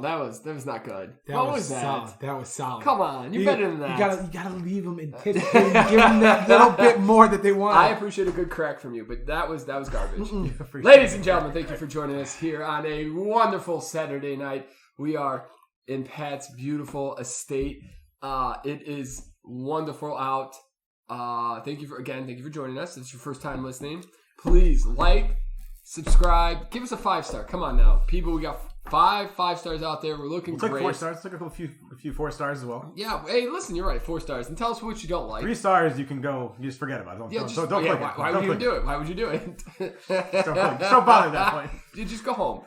No, that was not good. What was that? Solid. That was solid. Come on, you're better than that. You gotta leave them anticipating, give them that little bit more that they want. I appreciate a good correct from you, but that was garbage. Ladies and gentlemen, thank you for joining us here on a wonderful Saturday night. We are in Pat's beautiful estate. It is wonderful out. Thank you for joining us. If it's your first time listening, please like, subscribe, give us a 5-star. Come on now, people. We got 5 stars out there. We're looking great. 4 stars. Click a few 4 stars as well. Yeah. Hey, listen, you're right. 4 stars. And tell us what you don't like. 3 stars, you can go. You just forget about it. Don't click it. Why would you do it? Why would you do it? Don't bother at that point. You just go home.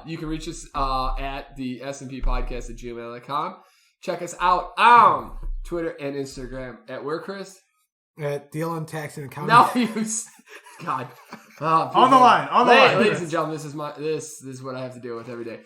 You can reach us at the S&P podcast at gmail.com. Check us out on Twitter and Instagram at where, Chris? At Deal on Tax and Accounting. No, God. On the line. Ladies and gentlemen, this is what I have to deal with every day.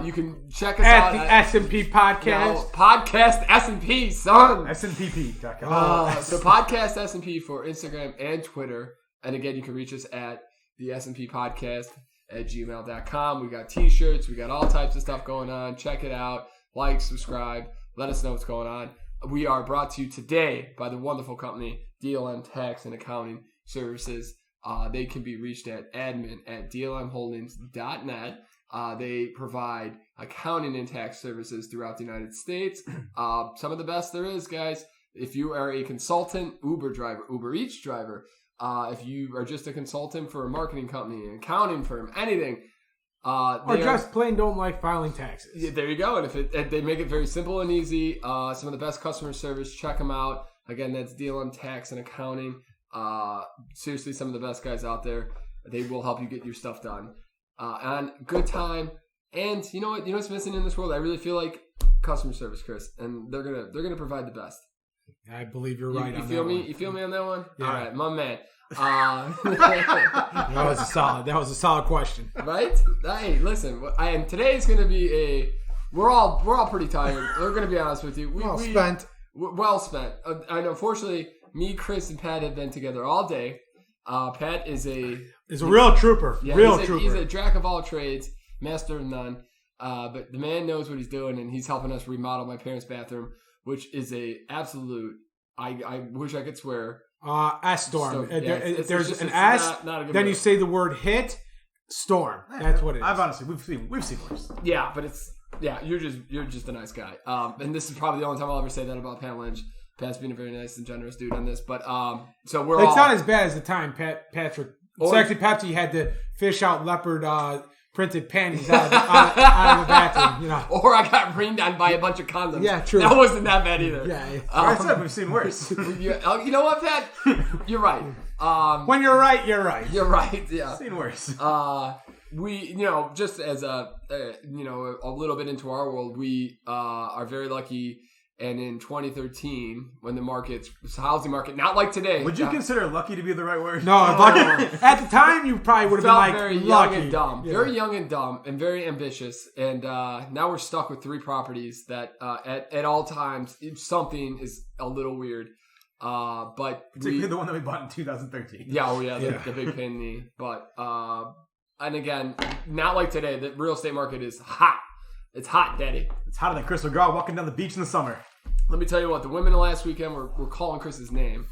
You can check us out at the S&P podcast. No, podcast S&P, son. SNPP.com. So podcast S&P for Instagram and Twitter. And again, you can reach us at the S&P podcast at gmail.com. We got t-shirts. We got all types of stuff going on. Check it out. Like, subscribe. Let us know what's going on. We are brought to you today by the wonderful company DLM Tax and Accounting Services. They can be reached at admin@dlmholdings.net. They provide accounting and tax services throughout the United States. Some of the best there is, guys. If you are a consultant, Uber driver, Uber Eats driver, if you are just a consultant for a marketing company, an accounting firm, anything, or just plain don't like filing taxes. Yeah, there you go. And if they make it very simple and easy, some of the best customer service, check them out. Again, that's DLM Tax and Accounting. Seriously, some of the best guys out there. They will help you get your stuff done. And good time. And you know what's missing in this world? I really feel like customer service, Chris. And they're gonna provide the best. I believe you're right. You feel me? You feel me on that one? Yeah. All right, my man. That was a solid question. Right? Hey, listen. And today's gonna be we're all pretty tired. We're gonna be honest with you. Well spent. And unfortunately, me, Chris, and Pat have been together all day. Pat is a real trooper. Yeah, he's a jack of all trades, master of none. But the man knows what he's doing, and he's helping us remodel my parents' bathroom, which is a absolute. I wish I could swear. S-storm. Yeah, there's an S. Not a good then word. You say the word hit. Storm. That's what it is. I've honestly we've seen worse. Yeah, but you're just a nice guy. And this is probably the only time I'll ever say that about Pat Lynch. Pat's being a very nice and generous dude on this, but so we're. It's not as bad as the time Patrick Sexy Pepsi had to fish out leopard printed panties out of the bathroom, you know. Or I got rained on by a bunch of condoms. Yeah, true. That wasn't that bad either. Yeah. I said we've seen worse. You know what, Pat? You're right. When you're right, you're right. You're right. Yeah. Seen worse. We, just as a little bit into our world, we are very lucky. And in 2013, when the housing market, not like today. Would you consider lucky to be the right word? No, lucky. At the time, you probably would have been like very lucky. Young and dumb. Yeah. Very young and dumb and very ambitious. And now we're stuck with 3 properties that at all times, something is a little weird. But particularly the one that we bought in 2013. Yeah, the big pain in the butt. And again, not like today. The real estate market is hot. It's hot, daddy. It's hotter than Chris McGraw walking down the beach in the summer. Let me tell you what, the women last weekend were calling Chris's name.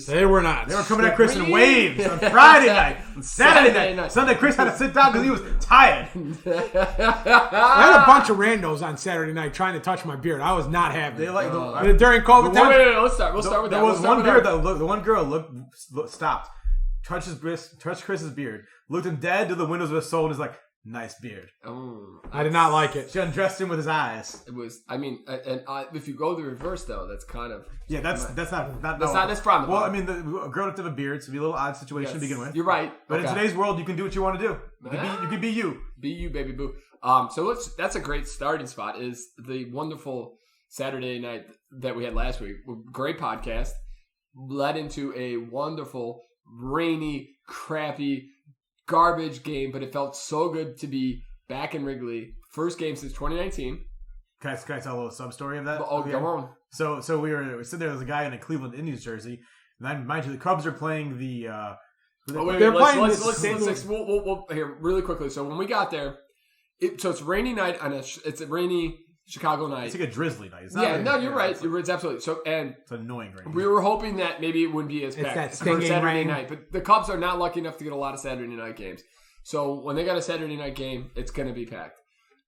They were not. They were coming at Chris in waves on Friday night, on Saturday night. Sunday, Chris had to sit down because he was tired. I had a bunch of randos on Saturday night trying to touch my beard. I was not happy. During COVID time. Wait, let's start with that. There was one beard that the one girl stopped, touched Chris's beard, looked him dead to the windows of his soul, and is like, "Nice beard." Oh, I did not like it. She undressed him with his eyes. It was. I mean, if you go the reverse though, that's kind of. Yeah, that's not. That's problem. Well, I mean, a girl doesn't have a beard, so it'd be a little odd situation to begin with. You're right. But in today's world, you can do what you want to do. You can be you. Be you, baby boo. So that's a great starting spot. Is the wonderful Saturday night that we had last week. Great podcast. Led into a wonderful, rainy, crappy, garbage game, but it felt so good to be back in Wrigley. First game since 2019. Can I tell a little sub story of that? Oh, come on. So we were sitting there. There was a guy in a Cleveland Indians jersey. And then, mind you, the Cubs are playing the. Let's here really quickly. So when we got there, So it's a rainy night it's a rainy Chicago night. It's like a drizzly night. You're right. It's absolutely so. And it's annoying rain. We were hoping that maybe it wouldn't be as packed for Saturday night, but the Cubs are not lucky enough to get a lot of Saturday night games. So when they got a Saturday night game, it's going to be packed.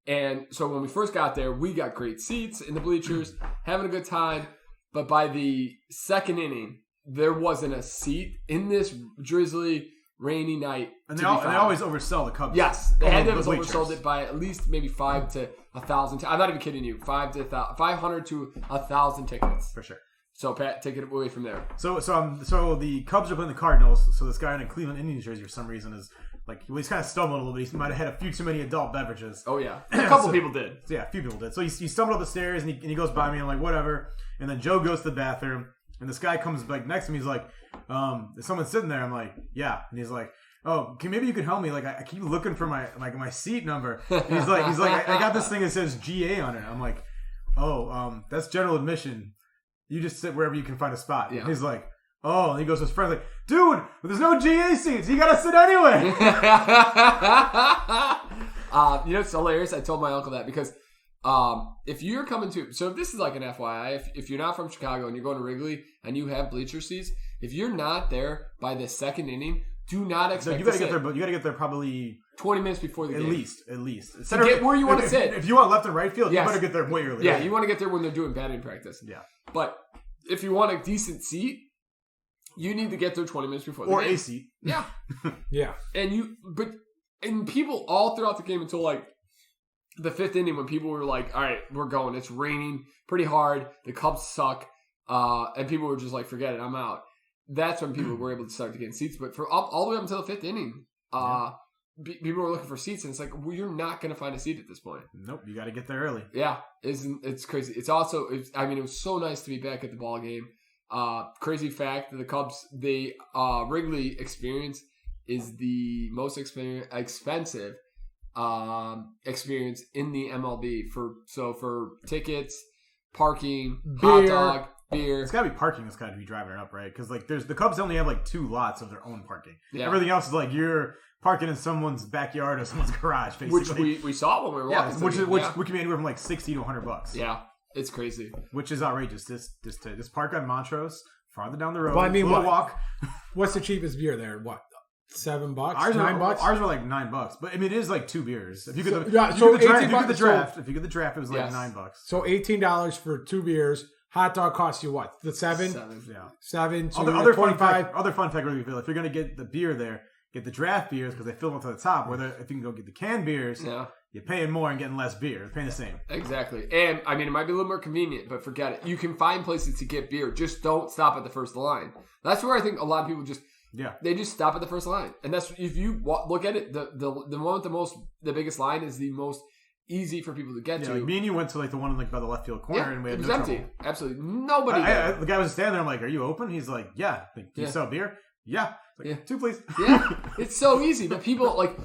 And so when we first got there, we got great seats in the bleachers, having a good time. But by the second inning, there wasn't a seat in this drizzly, rainy night. And they always oversell the Cubs. Yes, they had to have oversold it by at least maybe 5 to 1,000. I'm not even kidding you. 500 to 1,000 tickets for sure. So Pat, take it away from there. So the Cubs are playing the Cardinals. So this guy in a Cleveland Indians jersey for some reason is like he's kind of stumbling a little bit. He might have had a few too many adult beverages. Oh yeah, a couple people did. So yeah, a few people did. So he stumbled up the stairs and he goes by me. I'm like whatever. And then Joe goes to the bathroom and this guy comes like next to me. He's like, is someone sitting there? I'm like, yeah. And he's like, oh, maybe you could help me. Like I keep looking for my seat number. And he's like, I got this thing that says GA on it. I'm like, oh, that's general admission. You just sit wherever you can find a spot. Yeah. He's like, oh, and he goes to his friend like, dude, there's no GA seats. You gotta sit anyway. It's hilarious. I told my uncle that because if you're coming to, so if this is like an FYI, if you're not from Chicago and you're going to Wrigley and you have bleacher seats, if you're not there by the second inning, do not expect you gotta get there. But you gotta get there probably 20 minutes before the game. At least. To get where you want to sit. If you want left and right field, you better get there way early. Yeah, you want to get there when they're doing batting practice. Yeah. But if you want a decent seat, you need to get there 20 minutes before the game. Or a seat. Yeah. Yeah. And people all throughout the game until like the fifth inning when people were like, all right, we're going. It's raining pretty hard. The Cubs suck. And people were just like, forget it, I'm out. That's when people were able to start to get seats. But for all the way up until the fifth inning, people were looking for seats. And it's like, well, you're not going to find a seat at this point. Nope, you got to get there early. Yeah, it's crazy. It's also, it was so nice to be back at the ball game. Crazy fact that the Cubs, Wrigley experience is the most expensive experience in the MLB for tickets, parking, hot dog, beer. It's got to be parking that's got to be driving it up, right? Because like the Cubs only have like 2 lots of their own parking. Yeah. Everything else is like you're parking in someone's backyard or someone's garage, basically. Which we saw when we were walking. Which can be anywhere from like $60 to $100. Yeah, it's crazy. Which is outrageous. Just park on Montrose, farther down the road. Well, I mean, walk. What's the cheapest beer there? What? $7? Ours $9? Ours were like $9, but I mean it is like 2 beers. If you get the draft, it was like $9. So $18 for 2 beers. Hot dog costs you what? The 7? 7. So other 25. Other fun fact, really, if you're gonna get the beer there, get the draft beers because they fill them up to the top. Whether if you can go get the canned beers, you're paying more and getting less beer. You're paying the same. Exactly. And I mean, it might be a little more convenient, but forget it. You can find places to get beer. Just don't stop at the first line. That's where I think a lot of people they just stop at the first line. And that's, if you look at it, the one with the biggest line is the most easy for people to get to. Like me and you went to like the one like by the left field corner and we had no empty. Trouble. Absolutely nobody. The guy was standing there. I'm like, "Are you open?" He's like, "Yeah." Like, do you sell beer? Yeah. Like, 2 please. Yeah, it's so easy. But people like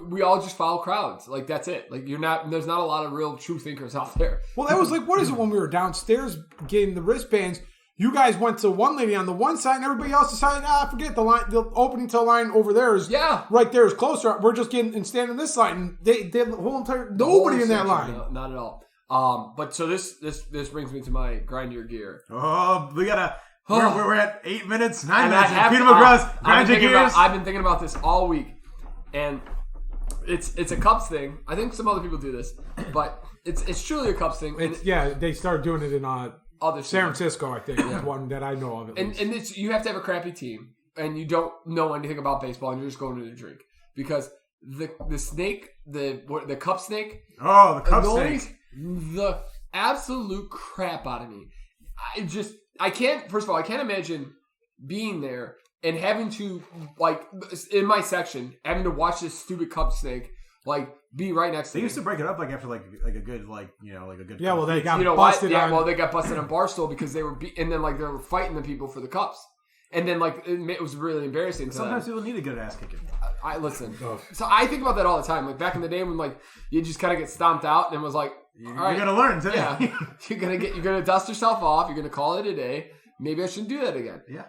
we all just follow crowds. Like that's it. Like there's not a lot of real true thinkers out there. Well, that was like, what is it when we were downstairs getting the wristbands? You guys went to one lady on the one side, and everybody else decided, forget the line. The opening to the line over there is right there is closer. We're just getting and standing this side, and they the whole entire nobody in that line. No, not at all. But so this brings me to my grind your gear. Oh, we gotta. We're at 8 minutes, 9 minutes. Peter McGraw's grind your gears. I've been thinking about this all week, and it's a Cubs thing. I think some other people do this, but it's truly a Cubs thing. They started doing it in other San Francisco, I think, is one that I know of. And you have to have a crappy team, and you don't know anything about baseball, and you're just going to drink because the snake, the cup snake. Oh, the cup snake! The absolute crap out of me. I can't. First of all, I can't imagine being there and having to like in my section having to watch this stupid cup snake be right next to me. They used to break it up after a good a good. Yeah, well they got busted. They got busted on Barstool because they were and then they were fighting the people for the cups, and then it was really embarrassing. Sometimes people need a good ass kicking. I listen. So I think about that all the time. Like back in the day when you just kind of get stomped out and it was like, all right, you're gonna learn today. Yeah, you're gonna dust yourself off. You're gonna call it a day. Maybe I shouldn't do that again. Yeah.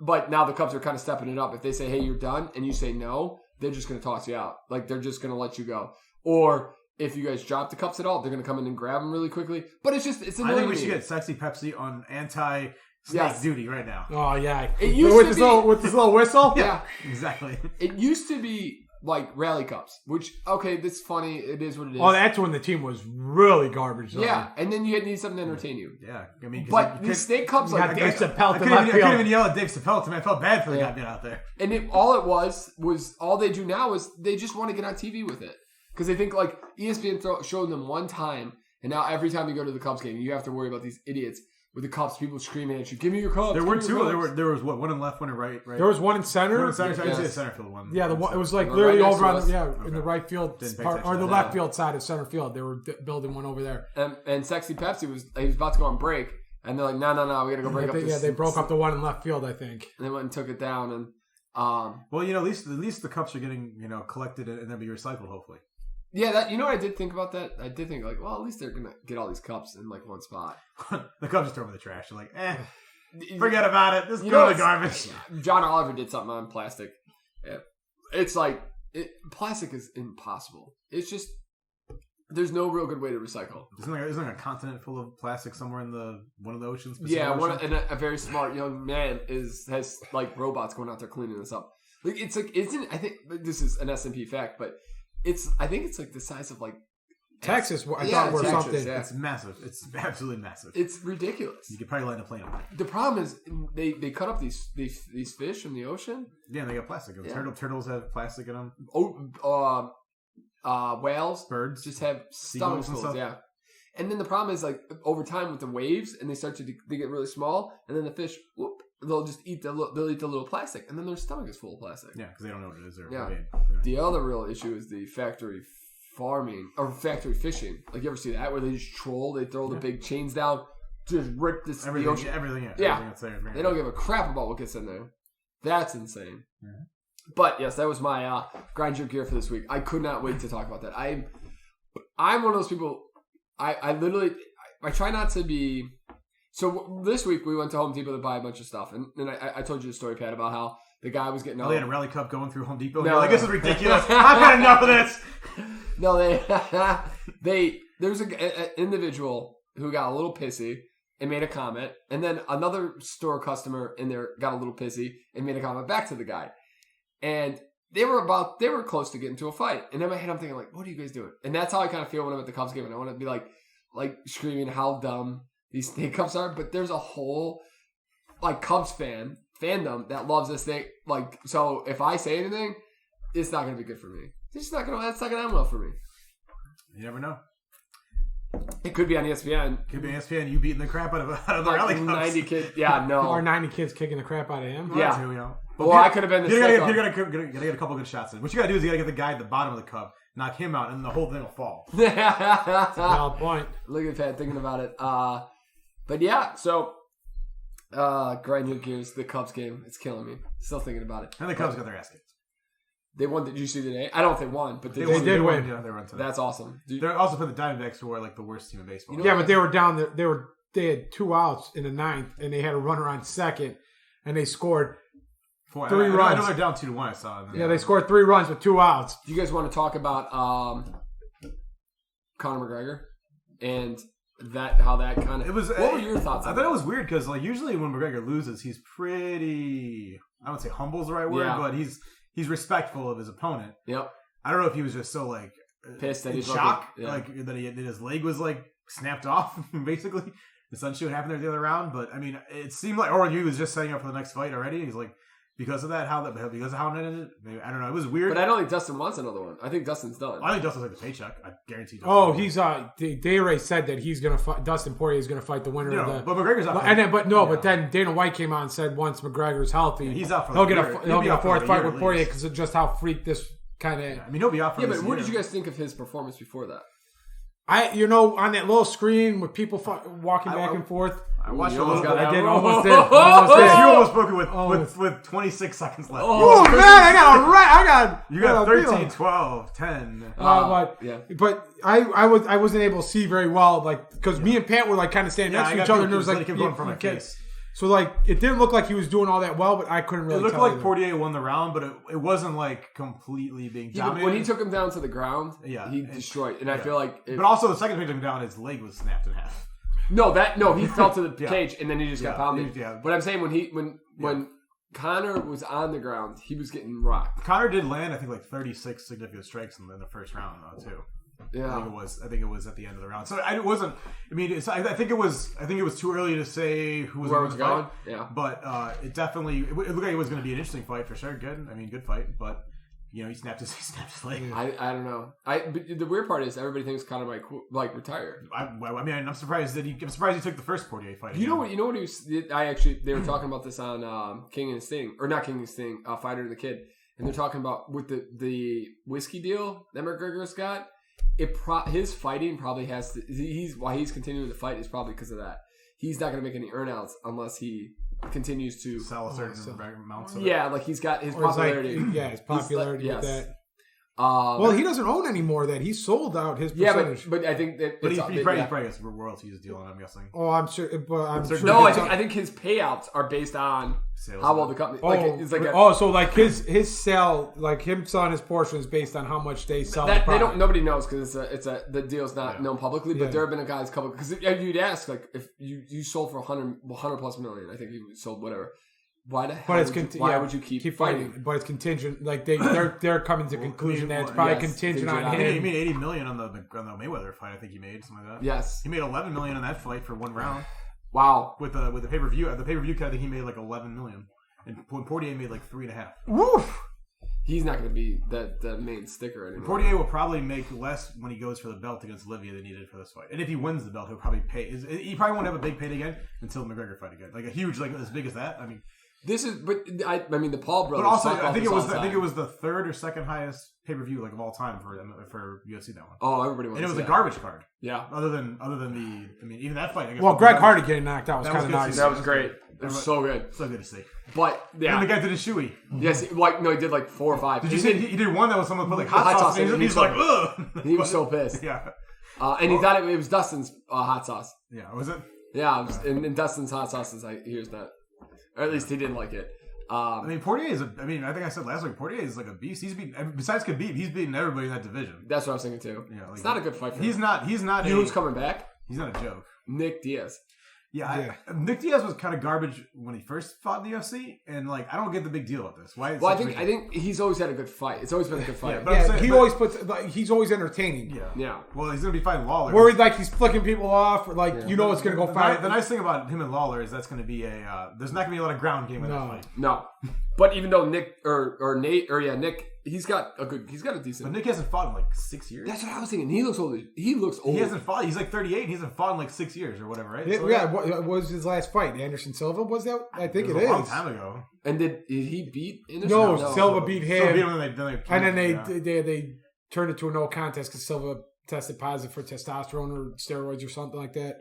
But now the Cubs are kind of stepping it up. If they say, hey, you're done, and you say no, they're just going to toss you out. Like, they're just going to let you go. Or if you guys drop the cups at all, they're going to come in and grab them really quickly. But it's annoying. I think we should get Sexy Pepsi on anti-snake duty right now. Oh, yeah. It used with to this little whistle? Yeah. Exactly. It used to be like rally cups, which, okay, this is funny. It is what it is. Oh, that's when the team was really garbage. Though. Yeah, and then you need something to entertain you. Yeah, I mean, but these snake cups, like Dave Chappelle I couldn't even yell at Dave Chappelle to me. I felt bad for the guy being out there. And all it was all they do now is they just want to get on TV with it because they think like ESPN showed them one time, and now every time you go to the Cubs game, you have to worry about these idiots. With the cups, people screaming at you, "Give me your cups!" There were two. There was what, one in left, one in right. There was one in center. One in center. I say the center field one. Yeah, it was like literally over on in the right field part, or the left field side of center field. They were building one over there. And Sexy Pepsi was about to go on break, and they're like, "No, we got to go break up." Yeah, they broke up the one in left field, I think. And they went and took it down, and well, at least the cups are getting collected and then be recycled, hopefully. Yeah, I did think about that. I did think like, well, at least they're gonna get all these cups in like one spot. The cups just throw them in the trash. They're like, forget about it. This is going to garbage. John Oliver did something on plastic. Yeah. It's like plastic is impossible. It's just there's no real good way to recycle. Isn't there a continent full of plastic somewhere in one of the oceans? Yeah, and a very smart young man has like robots going out there cleaning this up. Like it's like I think this is an S&P fact, but. I think it's like the size of like Texas. I thought were something. Yeah. It's massive. It's absolutely massive. It's ridiculous. You could probably land a plane on it. The problem is they cut up these fish in the ocean. Yeah, they got plastic. Turtles have plastic in them. Whales, birds just have stomachs full. Yeah, and then the problem is like over time with the waves, and they start to they get really small, and then the fish. They'll just eat the little plastic, and then their stomach is full of plastic. Yeah, because they don't know what it is. Yeah. The other real issue is the factory farming or factory fishing. Like you ever see that where they just troll? They throw the big chains down, just rip the ocean. Everything that's there. They don't give a crap about what gets in there. That's insane. Mm-hmm. But yes, that was my grind your gear for this week. I could not wait to talk about that. I'm one of those people. I literally try not to be. So this week we went to Home Depot to buy a bunch of stuff, and I told you the story, Pat, about how the guy was getting. They had a rally cup going through Home Depot. No, this is ridiculous. I've had enough of this. No, there was an individual who got a little pissy and made a comment, and then another store customer in there got a little pissy and made a comment back to the guy, and they were close to getting to a fight. And in my head, I'm thinking like, what are you guys doing? And that's how I kind of feel when I'm at the Cubs game, and I want to be like screaming how dumb these snake cups are, but there's a whole like Cubs fandom that loves this thing. Like, so if I say anything, it's not going to be good for me. That's not going to end well for me. You never know. It could be on ESPN. Could be on ESPN. You beating the crap out of the rally cups. 90 kids. Yeah, no. Or 90 kids kicking the crap out of him. Yeah. Too, Well, I could have been the You gotta get a couple good shots in. What you gotta do is you gotta get the guy at the bottom of the cup, knock him out, and the whole thing will fall. That's a valid point. Look at Pat thinking about it. But yeah, so grind your gears, the Cubs game, it's killing me. Still thinking about it. And the Cubs got their ass kicked. They won. Did you see the name? I don't know if they won, but they did win. Yeah, they won today. That's awesome. They're also for the Diamondbacks, who are like the worst team in baseball. Yeah, but they were down there. They had 2 outs in the ninth, and they had a runner on second, and they scored 3 runs. I know they're down 2-1. I saw them. Yeah, they scored 3 runs with 2 outs. Do you guys want to talk about Conor McGregor and how that kind of? It was. What were your thoughts? I thought it was weird because usually when McGregor loses, he's pretty. I don't say humble is the right word, but he's respectful of his opponent. Yep. I don't know if he was just so pissed that in shock, that his leg was snapped off. Basically, essentially what happened there the other round. But I mean, it seemed like he was just setting up for the next fight already. He's because of that, because of how it ended. Maybe, I don't know. It was weird. But I don't think Dustin wants another one. I think Dustin's done. I think Dustin's the paycheck. I guarantee. He's Day said that he's gonna fight. Dustin Poirier is gonna fight the winner of the. But McGregor's out. But then Dana White came out and said once McGregor's healthy, he's out for. He'll get a 4th fight with Poirier because of just how freak this kind of. I mean, he'll be out for. Yeah, but what did you guys think of his performance before that? On that little screen with people walking back and forth. I watched almost did. You almost broke it with 26 seconds left. Oh man, You got 13, 12, 10. But I wasn't able to see very well, because me and Pat were kind of standing next to each other, and there was going from my face. So, like, it didn't look like he was doing all that well, but I couldn't really tell. It looked like Portier won the round, but it wasn't, like, completely being dominated. When he took him down to the ground, he destroyed. And I feel like... But also, the second time he took him down, his leg was snapped in half. No, he fell to the cage, and then he just got pounded. But I'm saying when Conor was on the ground, he was getting rocked. Conor did land, I think, like 36 significant strikes in the first round, though, too. Yeah, I think it was at the end of the round. So it wasn't. I mean, I think it was too early to say who was going to fight. Yeah, but it looked like it was going to be an interesting fight for sure. Good fight. But he snapped his leg. I don't know. But the weird part is everybody thinks Conor might retire. I'm surprised he took the first Portier fight. You know what he was. They were talking about this on King and Sting, or not King and Sting, Fighter and the Kid, and they're talking about with the whiskey deal that McGregor's got. His fighting probably has to. Why he's continuing to fight is probably because of that. He's not going to make any earnouts unless he continues to sell a certain amount. Yeah, like he's got his popularity. His popularity with that. Well, he doesn't own any more of that. He sold out his percentage. Yeah, but I think that... But he probably gets royalties deal on, I'm guessing. Oh, I'm sure. But I'm sure. No, I think his payouts are based on sales how well the company... So like his sell, like him selling his portion is based on how much they sell the product. Nobody knows because the deal's not known publicly, but there have been a guy's couple... Because you'd ask, like, if you sold for 100 plus million, I think you sold whatever... Why the hell would you keep fighting? But it's contingent. Like they're coming to conclusion that it's probably contingent on him. He made $80 million on the Mayweather fight. I think he made something like that. Yes, he made $11 million on that fight for one round. Wow. With the pay per view, cut, I think he made like $11 million, and Portier made like $3.5. Woof. He's not going to be the main sticker anymore. Portier will probably make less when he goes for the belt against Livia than he did for this fight. And if he wins the belt, he'll probably pay. He probably won't have a big pay again until the McGregor fight again, like a huge, like as big as that. I mean. This is, but I mean, the Paul brothers. But also, I think it was the third or second highest pay per view like of all time for UFC, that one. Oh, everybody wants. And it was a garbage card. Yeah. Other than even that fight. I guess Greg Hardy getting knocked out was kind of nice. That was great. It was so good. So good to see. But yeah, and the guy did a shoey. Yes, he did like 4 or 5. Did you see he did one that was someone put like hot sauce in? He's like, ugh. He was so pissed. Yeah. And he thought it was Dustin's hot sauce. Yeah, was it? Yeah, and Dustin's hot sauce is like, here's that. Or at least he didn't like it. I mean, Portier is I think I said last week, Portier is like a beast. He's besides Khabib, he's beaten everybody in that division. That's what I was thinking too. Yeah, like, it's not a good fight for him. He's not. You know who's coming back? He's not a joke. Nick Diaz. Yeah. Nick Diaz was kind of garbage when he first fought in the UFC, and like I don't get the big deal with this. Why? Well, I think he's always had a good fight. It's always been a good fight. He's always entertaining. Yeah. Well, he's gonna be fighting Lawler. Where he's flicking people off, or it's gonna go fight. The nice thing about him and Lawler is that's gonna be there's not gonna be a lot of ground game in that fight. No. But even though Nick or Nate or Nick, he's got a decent. But Nick hasn't fought in like 6 years. That's what I was thinking. He looks old. He hasn't fought. He's like 38. And he hasn't fought in like 6 years or whatever, right? What was his last fight? Anderson Silva was that? I think it is. A long time ago. And did he beat Anderson? No, Silva beat him. And then they turned it to a no contest because Silva tested positive for testosterone or steroids or something like that.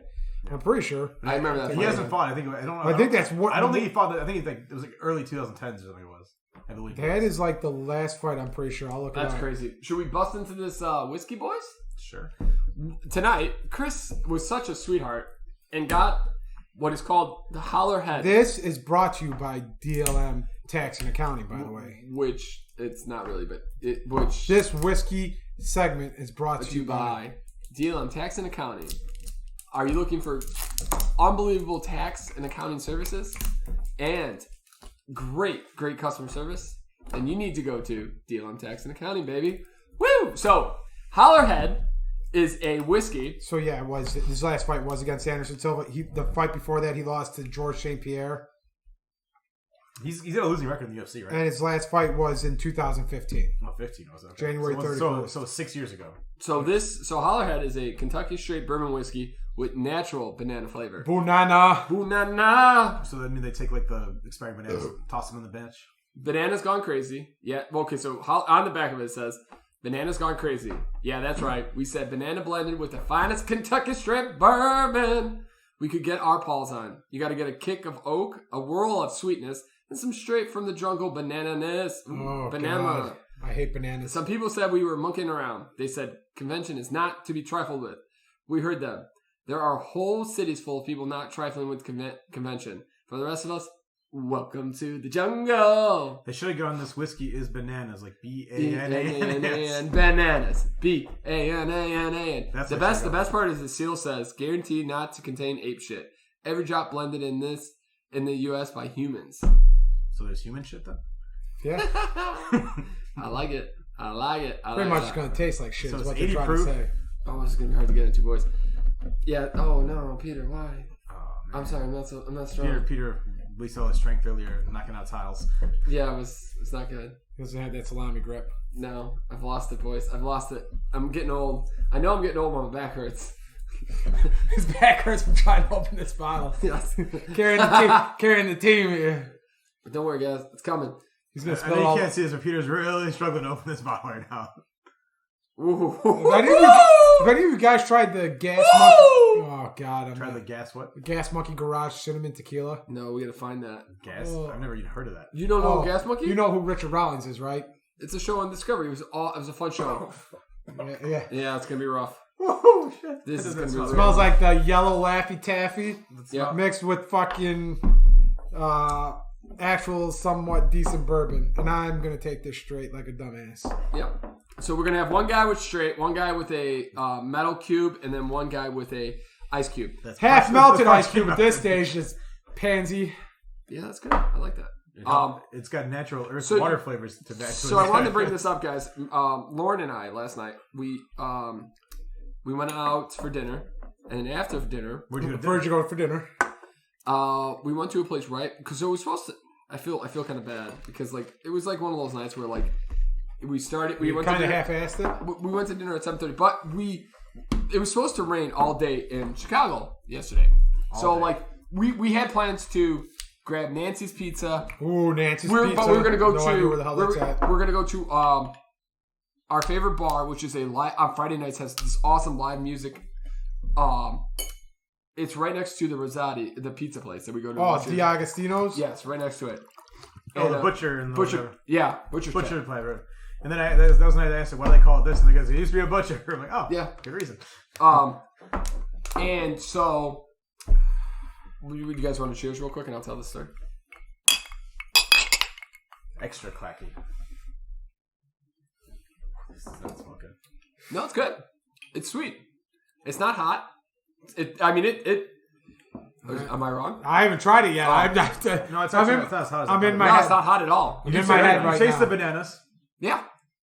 I'm pretty sure. I remember that. He hasn't fought. I think that's what. I don't think he fought. I think it was like early 2010s or something. It was. I believe that is like the last fight. I'm pretty sure. I'll look. That's crazy. Should we bust into this whiskey, boys? Sure. Tonight, Chris was such a sweetheart and got what is called the Howler head. This is brought to you by DLM Tax and Accounting, by the way. Which it's not really, but this whiskey segment is brought to you by DLM Tax and Accounting. Are you looking for unbelievable tax and accounting services and great customer service? Then you need to go to DLM Tax and Accounting, baby. Woo! So, Howlerhead is a whiskey. So, yeah, it was. His last fight was against Anderson Silva. The fight before that, he lost to Georges St. Pierre. He's got a losing record in the UFC, right? And his last fight was in 2015. Oh, 15 was that? January 31st. So 6 years ago. So Howlerhead is a Kentucky straight bourbon whiskey with natural banana flavor. Banana. So that means they take like the expired bananas, toss them in the bench. Banana's gone crazy. Yeah. Okay. So on the back of it says, "Banana's gone crazy." Yeah, that's right. We said banana blended with the finest Kentucky straight bourbon we could get our paws on. You got to get a kick of oak, a whirl of sweetness, and some straight from the jungle banana-ness. Banana. God. I hate bananas. Some people said we were monkeying around. They said convention is not to be trifled with. We heard them. There are whole cities full of people not trifling with convention. For the rest of us, welcome to the jungle. They should have gone this whiskey is bananas, like B-A-N-A-N-A-S. Bananas. B-A-N-A-N-A-N. That's the best. The best part is the seal says, guaranteed not to contain ape shit. Every drop blended in the U.S. by humans. So there's human shit then? Yeah. I like it. Pretty much it's going to taste like shit so is what 80 they're trying proof? to say. Oh, this is going to be hard to get into, boys. Yeah. Oh, no, Peter, why? Oh, man. I'm sorry, I'm not strong. Peter released all his strength earlier, knocking out tiles. Yeah, it's not good. He doesn't have that salami grip. No, I've lost it, boys. I've lost it. I'm getting old. I know I'm getting old when my back hurts. His back hurts from trying to open this bottle. Yes. carrying the team here. But don't worry, guys. It's coming. He's going to I spill know all. you can't see this, but Peter's really struggling to open this bottle right now. Ooh. If any of you guys tried the gas monkey... Oh, God. Try the gas what? The gas monkey garage cinnamon tequila. No, we got to find that. Gas? Oh. I've never even heard of that. You don't know Gas Monkey? You know who Richard Rollins is, right? It's a show on Discovery. It was a fun show. Yeah. Yeah, it's going to be rough. Oh, shit. This is going to be It rough. smells like the yellow Laffy Taffy Yeah. mixed with fucking actual somewhat decent bourbon. And I'm going to take this straight like a dumbass. Yep. So we're going to have one guy with straight, one guy with a metal cube, and then one guy with a ice cube. That's Half melted that's ice cube at this stage is pansy. Yeah, that's good. I like that. It's got natural earth so- water flavors to that. So I wanted to bring this up, guys. Lauren and I last night we went out for dinner, and after dinner, Where'd you go to Where'd dinner? you go for dinner? we went to a place right because it was supposed to. I feel kind of bad because like it was like one of those nights where like we started. We went to Kind of dinner, half-assed it. we went to dinner at 7:30, but it was supposed to rain all day in Chicago yesterday. So day. like we had plans to grab Nancy's Pizza. Ooh, Nancy's Pizza. But we're gonna go no idea where the hell that's at. we're gonna go to our favorite bar, which is on Friday nights has this awesome live music. It's right next to the Rosati, the pizza place that we go to. Oh, D'Agostino's? Yes, right next to it. Oh, And, the butcher and the Butcher. whatever. Yeah, Butcher's Butcher Pet. flavor. And then that was the night I asked him, why do they call it this? And he goes, it used to be a butcher. I'm like, oh, Yeah. good reason. And so, would you guys want to cheers real quick, and I'll tell this story. Extra clacky. This does not smell good. No, it's good. It's sweet. It's not hot. Am I wrong? I haven't tried it yet. No, it's not as hot as I'm in my No, head. it's not hot at all. I'm in my head right taste now. the bananas. Yeah.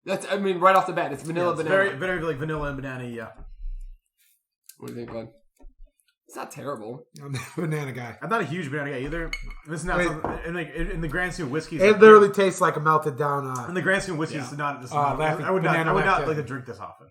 Right off the bat, it's vanilla It's banana. very like vanilla and banana, yeah. What do you think, bud? It's not terrible. I'm a banana guy. I'm not a huge banana guy either. This is not Wait. something, in the grand scheme of whiskey. It literally tastes like a melted down. In the grand scheme of whiskey, it's not. Laffy I would not banana like to drink this often.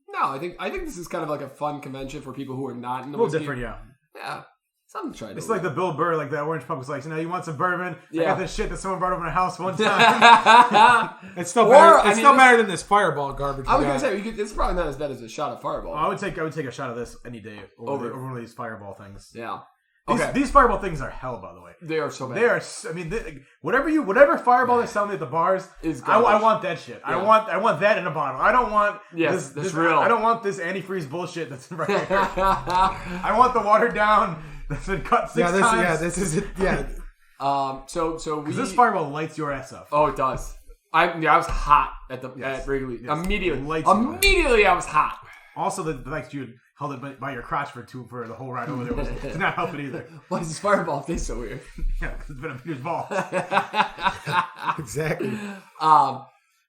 No, I think this is kind of like a fun convention for people who are not in the A little whiskey. different, yeah. Yeah. Something to try to It's like the Bill Burr, like that orange punk was like, you want some bourbon? Yeah. I got this shit that someone brought over my house one time. It's still Or, better. I It's mean, still this- better than this Fireball garbage. I was we going got. to say, it's probably not as bad as a shot of Fireball. I would take a shot of this any day over Over. one of these Fireball things. Yeah. These, Okay. these Fireball things are hell, by the way. They are so bad. They are. Whatever Fireball they're selling at the bars Is I garbage. want that shit. Yeah. I want that in a bottle. I don't want Yes, this real. I don't want this antifreeze bullshit that's right here. I want the watered down that's been cut six times. This is it. Yeah. So we. Because this Fireball lights your ass up. Oh, it does. I was hot at Wrigley. Yes. Immediately. Lights you up. Immediately, I was hot. Also, the fact you held it by your crotch for the whole ride over there did not help it either. Why does this Fireball taste so weird? Yeah, because it's been a Peter's ball. Exactly. Why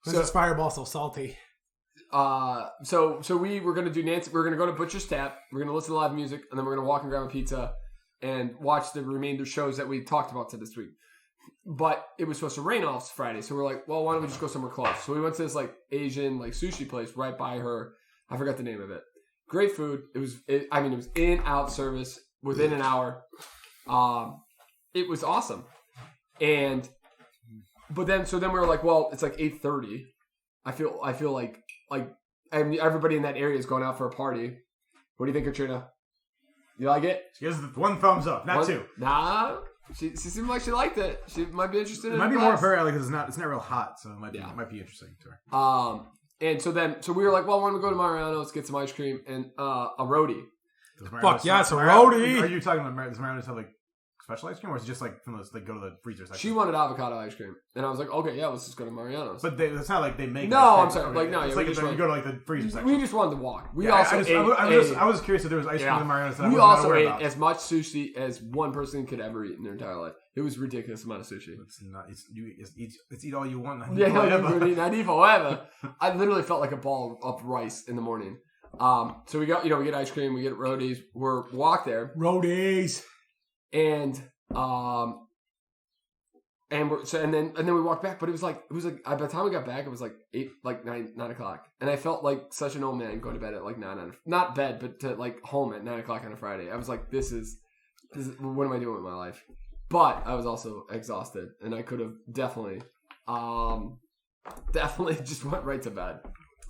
is this Fireball so salty? So we were gonna do Nancy. We're gonna go to Butcher's Tap. We're gonna listen to live music, and then we're gonna walk and grab a pizza and watch the remainder shows that we talked about to this week. But it was supposed to rain on Friday, so we're like, well, why don't we just go somewhere close? So we went to this like Asian like sushi place right by her. I forgot the name of it. Great food. It was in out service within an hour. It was awesome. But then we were like, well, it's like 8:30. I feel like everybody in that area is going out for a party. What do you think, Katrina? You like it? She gives it one thumbs up, not two. Nah, she seemed like she liked it. She might be interested. It might be more of her alley because it's not real hot, so it might be interesting to her. And so we were like, well, why don't we go to Mariano's, get some ice cream and a roadie. Fuck yes, a roadie. Are you talking about does Mariano's have like special ice cream, or is it just like from those like go to the freezer section? She wanted avocado ice cream, and I was like, okay, yeah, let's just go to Mariano's. But it's not like they make. No, I'm sorry. Like no, it's yeah, like you go to like the freezer section. We just wanted to walk. We yeah, also I was curious if there was ice cream in Mariano's. We also ate as much sushi as one person could ever eat in their entire life. It was a ridiculous amount of sushi. It's eat all you want. Not eat forever. I literally felt like a ball of rice in the morning. So we get ice cream, we get roadies, we're walk there. Roadies. And then we walked back, but it was like by the time we got back it was like 9 o'clock. And I felt like such an old man going to bed at like 9 not bed, but to like home at 9 o'clock on a Friday. I was like, this is what am I doing with my life? But I was also exhausted and I could have definitely just went right to bed.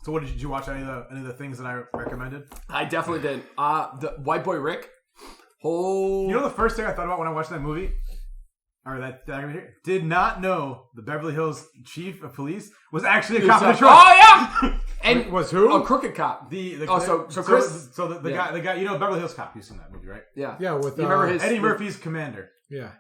So what did you watch any of the things that I recommended? I definitely did. The White Boy Rick. Oh, you know the first thing I thought about when I watched that movie, or that did not know the Beverly Hills chief of police was actually a cop in Detroit. Oh yeah, and was who? A crooked cop. So Chris. So the guy, you know, Beverly Hills Cop. You've seen that movie, right? Yeah. With you remember Eddie Murphy's commander. Yeah,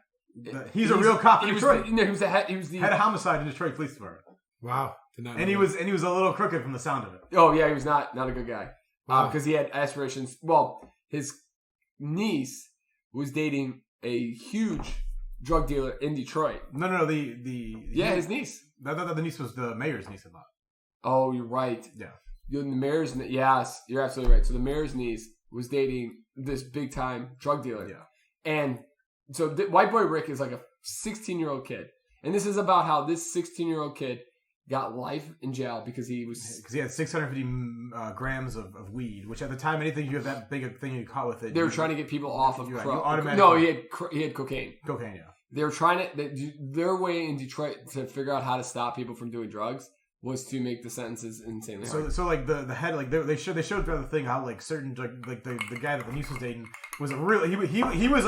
he's a real cop in Detroit. He was the head. He was the head of homicide in Detroit Police Department. Wow. And he was a little crooked from the sound of it. Oh yeah, he was not a good guy. Wow. Because he had aspirations. Well, his niece was dating a huge drug dealer in Detroit. No. His niece. I thought the niece was the mayor's niece. I thought. Oh, you're right. Yeah. The mayor's. Yes, you're absolutely right. So the mayor's niece was dating this big time drug dealer. Yeah. And so White Boy Rick is like a 16-year-old kid, and this is about how this 16-year-old kid got life in jail because he had 650 grams of weed, which at the time, anything you have that big a thing you caught with it. They were trying to get people off of automatically. No, he had cocaine. Cocaine, yeah. They were trying to their way in Detroit to figure out how to stop people from doing drugs was to make the sentences insanely hard. So like the head, like they showed throughout the thing how like certain like the guy that the niece was dating was a real he was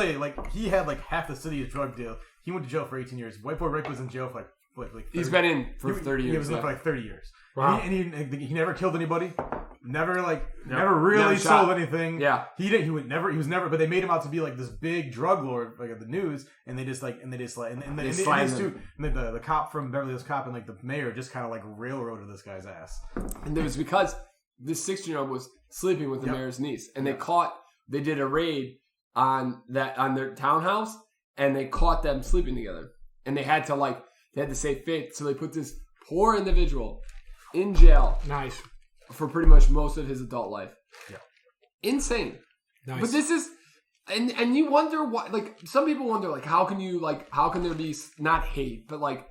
he had like half the city as drug deal. He went to jail for 18 years. White Boy Rick was in jail for like 30, he's been in for 30 years. He was in for like 30 years. Wow. And he never killed anybody. Never really sold anything. Yeah. He was never, but they made him out to be like this big drug lord, like at the news, and the cop from Beverly Hills Cop and like the mayor just kind of like railroaded this guy's ass. And it was because this 16-year-old was sleeping with the mayor's niece, and they did a raid on their townhouse, and they caught them sleeping together, and they had to save faith, so they put this poor individual in jail. Nice. For pretty much most of his adult life. Yeah. Insane. Nice. But this is and you wonder why, like, some people wonder, like, how can there be not hate, but like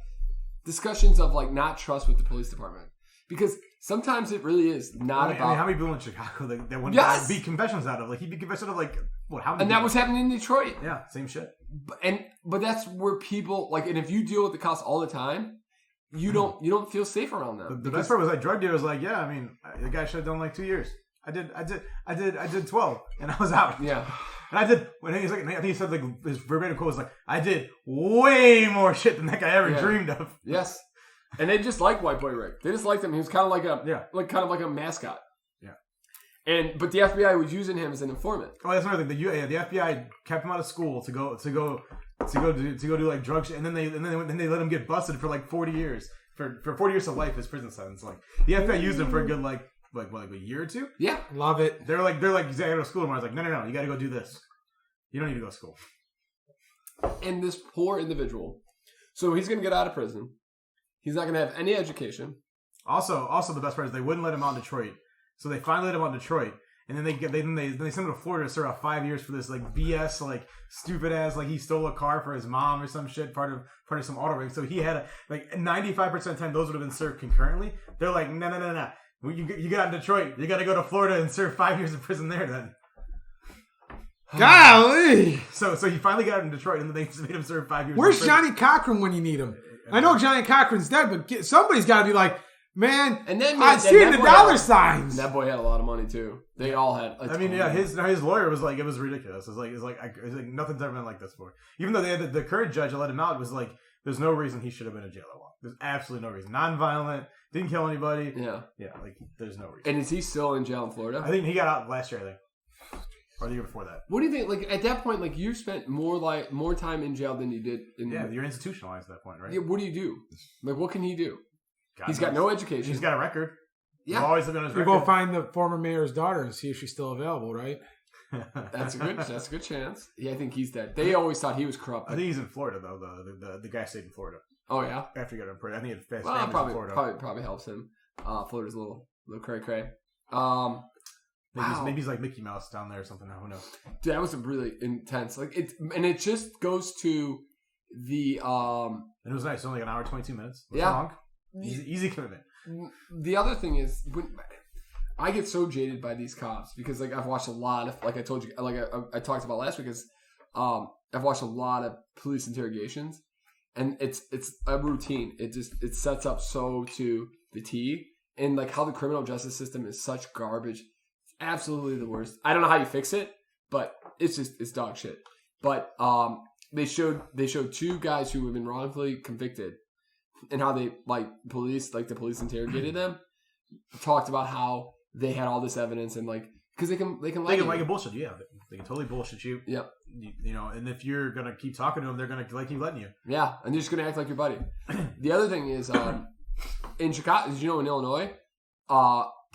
discussions of like not trust with the police department? Because sometimes it really is not about. I mean, how many people in Chicago that wouldn't beat confessions out of? Like, he'd be confessed out of like what? How many? And that was happening in Detroit. Yeah, same shit. But that's where people like, and if you deal with the cops all the time, you don't feel safe around them. The best part was like drug dealers like, yeah, I mean, the guy should have done like 2 years. I did 12 and I was out. Yeah. And I did, when he's like, I think he said like, his verbatim quote was like, I did way more shit than that guy ever dreamed of. Yes. And they just like White Boy Rick. They just liked him. He was kind of like a mascot. Yeah. But the FBI was using him as an informant. Oh, that's another thing. The FBI kept him out of school to go do like drug shit, and then they let him get busted for like 40 years for 40 years of life his prison sentence. Like the FBI used him for a good like a year or two. Yeah, love it. They're like you gotta go to school tomorrow. I was like, no, you gotta go do this. You don't need to go to school. And this poor individual, so he's gonna get out of prison. He's not gonna have any education. Also, the best part is they wouldn't let him out in Detroit. So they finally let him out in Detroit, and then they send him to Florida to serve out 5 years for this like BS like stupid ass like he stole a car for his mom or some shit part of some auto ring. So he had like 95% of the time those would have been served concurrently. They're like no. You got in Detroit, you got to go to Florida and serve 5 years in prison there then. Golly! So he finally got in Detroit, and then they just made him serve 5 years. Where's Johnny Cochran when you need him? I know Johnny Cochran's dead, but somebody's got to be like, man, and then I see the dollar signs. That boy had a lot of money too. They all had. His lawyer was like, it was ridiculous. It's like nothing's ever been like this before. Even though they had the current judge that let him out was like, there's no reason he should have been in jail that long. There's absolutely no reason. Non-violent, didn't kill anybody. Yeah, like there's no reason. And is he still in jail in Florida? I think he got out last year. I think. Or the year before that. What do you think? Like at that point, like you spent more time in jail than you did. You're institutionalized at that point, right? Yeah. What do you do? Like, what can he do? He's got no education. He's got a record. Yeah. We'll always look on his record. You go find the former mayor's daughter and see if she's still available, right? That's a good chance. Yeah, I think he's dead. They always thought he was corrupt. I think he's in Florida though. The guy stayed in Florida. Oh yeah. After he got in prison, I think it fast. Well, probably helps him. Florida's a little cray cray. Maybe he's like Mickey Mouse down there or something. Who knows? Dude, that was really intense. Like it just goes to the. And it was nice. Only an hour 22 minutes. Long. Easy commitment. The other thing is, I get so jaded by these cops because like I've watched a lot of, like I told you, like I talked about last week, is I've watched a lot of police interrogations, and it's a routine. It sets up so to the T, and like how the criminal justice system is such garbage. It's absolutely the worst. I don't know how you fix it, but it's dog shit. But they showed two guys who have been wrongfully convicted, and how they the police interrogated them, talked about how they had all this evidence and like because they can bullshit you. Yeah, they can totally bullshit you. Yep. You know, and if you're gonna keep talking to them, they're gonna keep letting you. Yeah, and they're just gonna act like your buddy. The other thing is in Chicago, did you know in Illinois,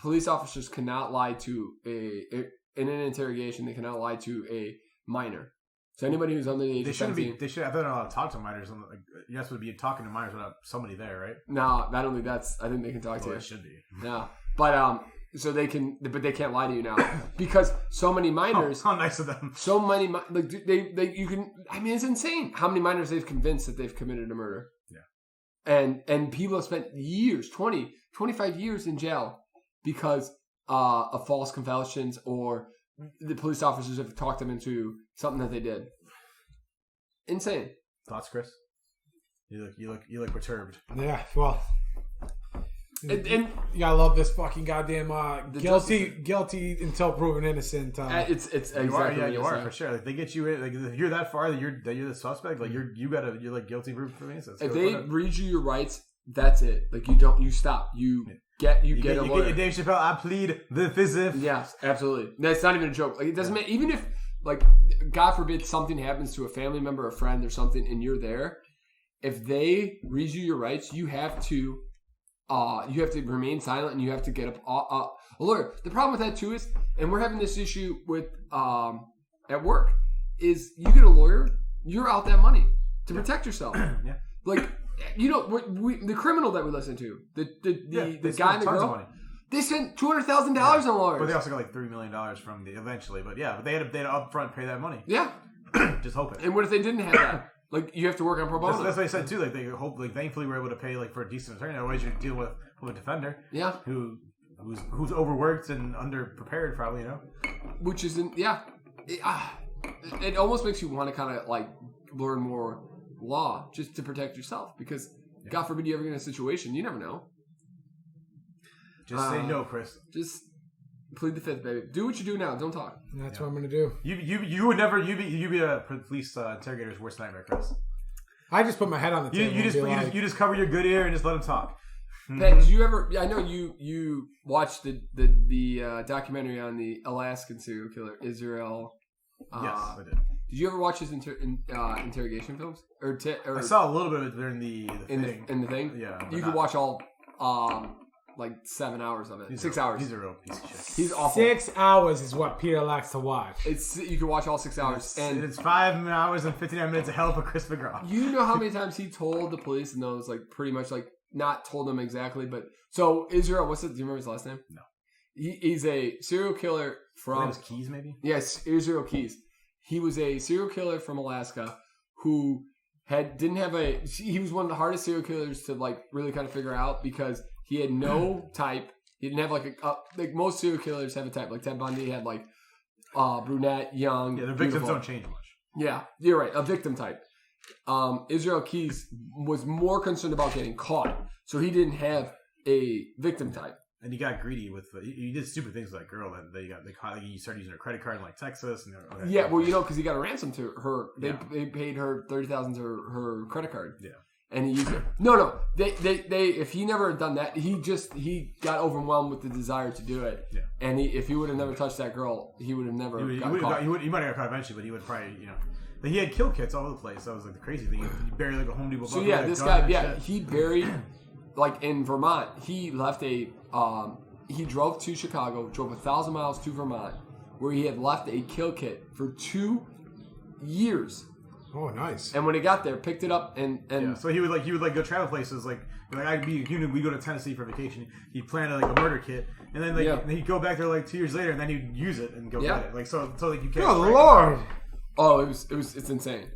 police officers cannot lie to in an interrogation. They cannot lie to a minor. So anybody who's under the age of 17. They should. I thought they're not allowed to talk to minors. Like, you're not supposed to be talking to minors without somebody there, right? No, not only that's. I think they can talk to you. It should be. Yeah, but so they can, but they can't lie to you now because so many minors. How nice of them. So many like you can. I mean, it's insane how many minors they've convinced that they've committed a murder. Yeah, and people have spent years, 20, 25 years in jail because of false confessions or the police officers have talked them into something that they did. Insane. Thoughts, Chris? You look perturbed. Yeah, well, and you gotta love this fucking goddamn guilty until proven innocent. It's exactly you are for sure. Like they get you in, like if you're that far that you're the suspect. Like you're like guilty proven for innocence. If they read you your rights, that's it. Like you stop. You get a lawyer. Get Dave Chappelle. I plead the fifth. Yes, absolutely. That's not even a joke. Like it doesn't matter. Even if like God forbid something happens to a family member, a friend, or something, and you're there. If they read you your rights, you have to remain silent and you have to get a lawyer. The problem with that too is, and we're having this issue with at work, is you get a lawyer, you're out that money to protect yourself. Yeah. Like the criminal that we listen to, the guy and the girl, they spent $200,000 on lawyers. But they also got like $3 million from eventually. But yeah, but they had to upfront pay that money. Yeah. Just hoping. And what if they didn't have that? Like you have to work on pro bono. That's what I said too. Like they hope, like thankfully we're able to pay like for a decent attorney. Otherwise you deal with a defender. Yeah. Who's overworked and underprepared probably. You know. Which isn't. Yeah. It almost makes you want to kind of like learn more law just to protect yourself because God forbid you ever get in a situation, you never know. Just say no, Chris. Just plead the fifth, baby. Do what you do now. Don't talk. That's what I'm going to do. You would never. You'd be a police interrogator's worst nightmare, Chris. I just put my head on the table. You just cover your good ear and just let him talk. Pat, did you ever? I know you watched the documentary on the Alaskan serial killer Israel. Yes, I did. Did you ever watch his interrogation films? Or I saw a little bit of it during the thing. In the thing. Yeah, you could watch all. Like 7 hours of it. 6 hours. He's a real piece of shit. He's awful. 6 hours is what Peter likes to watch. You can watch all 6 hours. And it's 5 hours and 59 minutes of hell for Chris McGraw. You know how many times he told the police and those like pretty much like not told them exactly, but so Israel, do you remember his last name? No. He's a serial killer from his Keys, maybe? Yes, Israel Keys. He was a serial killer from Alaska who he was one of the hardest serial killers to like really kind of figure out because he had no type. He didn't have like most serial killers have a type. Like Ted Bundy had like brunette, young. Yeah, the victims don't change much. Yeah, you're right. A victim type. Israel Keys was more concerned about getting caught, so he didn't have a victim type. And he got greedy with he did stupid things with that girl that they caught. Like, he started using her credit card in like Texas. And yeah, well, because he got a ransom to her. They paid her $30,000 to her credit card. Yeah. And he used it. No. They. If he never had done that, he got overwhelmed with the desire to do it. Yeah. And if he would have never touched that girl, he would have never got caught. He might have got caught eventually, but he would probably, he had kill kits all over the place. That was like the crazy thing. He buried like a Home Depot. So yeah, this guy, he buried, like in Vermont, he left he drove to Chicago, drove 1,000 miles to Vermont, where he had left a kill kit for 2 years. Oh, nice. And when he got there, picked it up and so he would go travel places like I'd be we go to Tennessee for vacation. He'd plan like a murder kit, and then and he'd go back there like 2 years later, and then he'd use it and go get it. Like so like you can't. Good Lord. Oh, it's insane.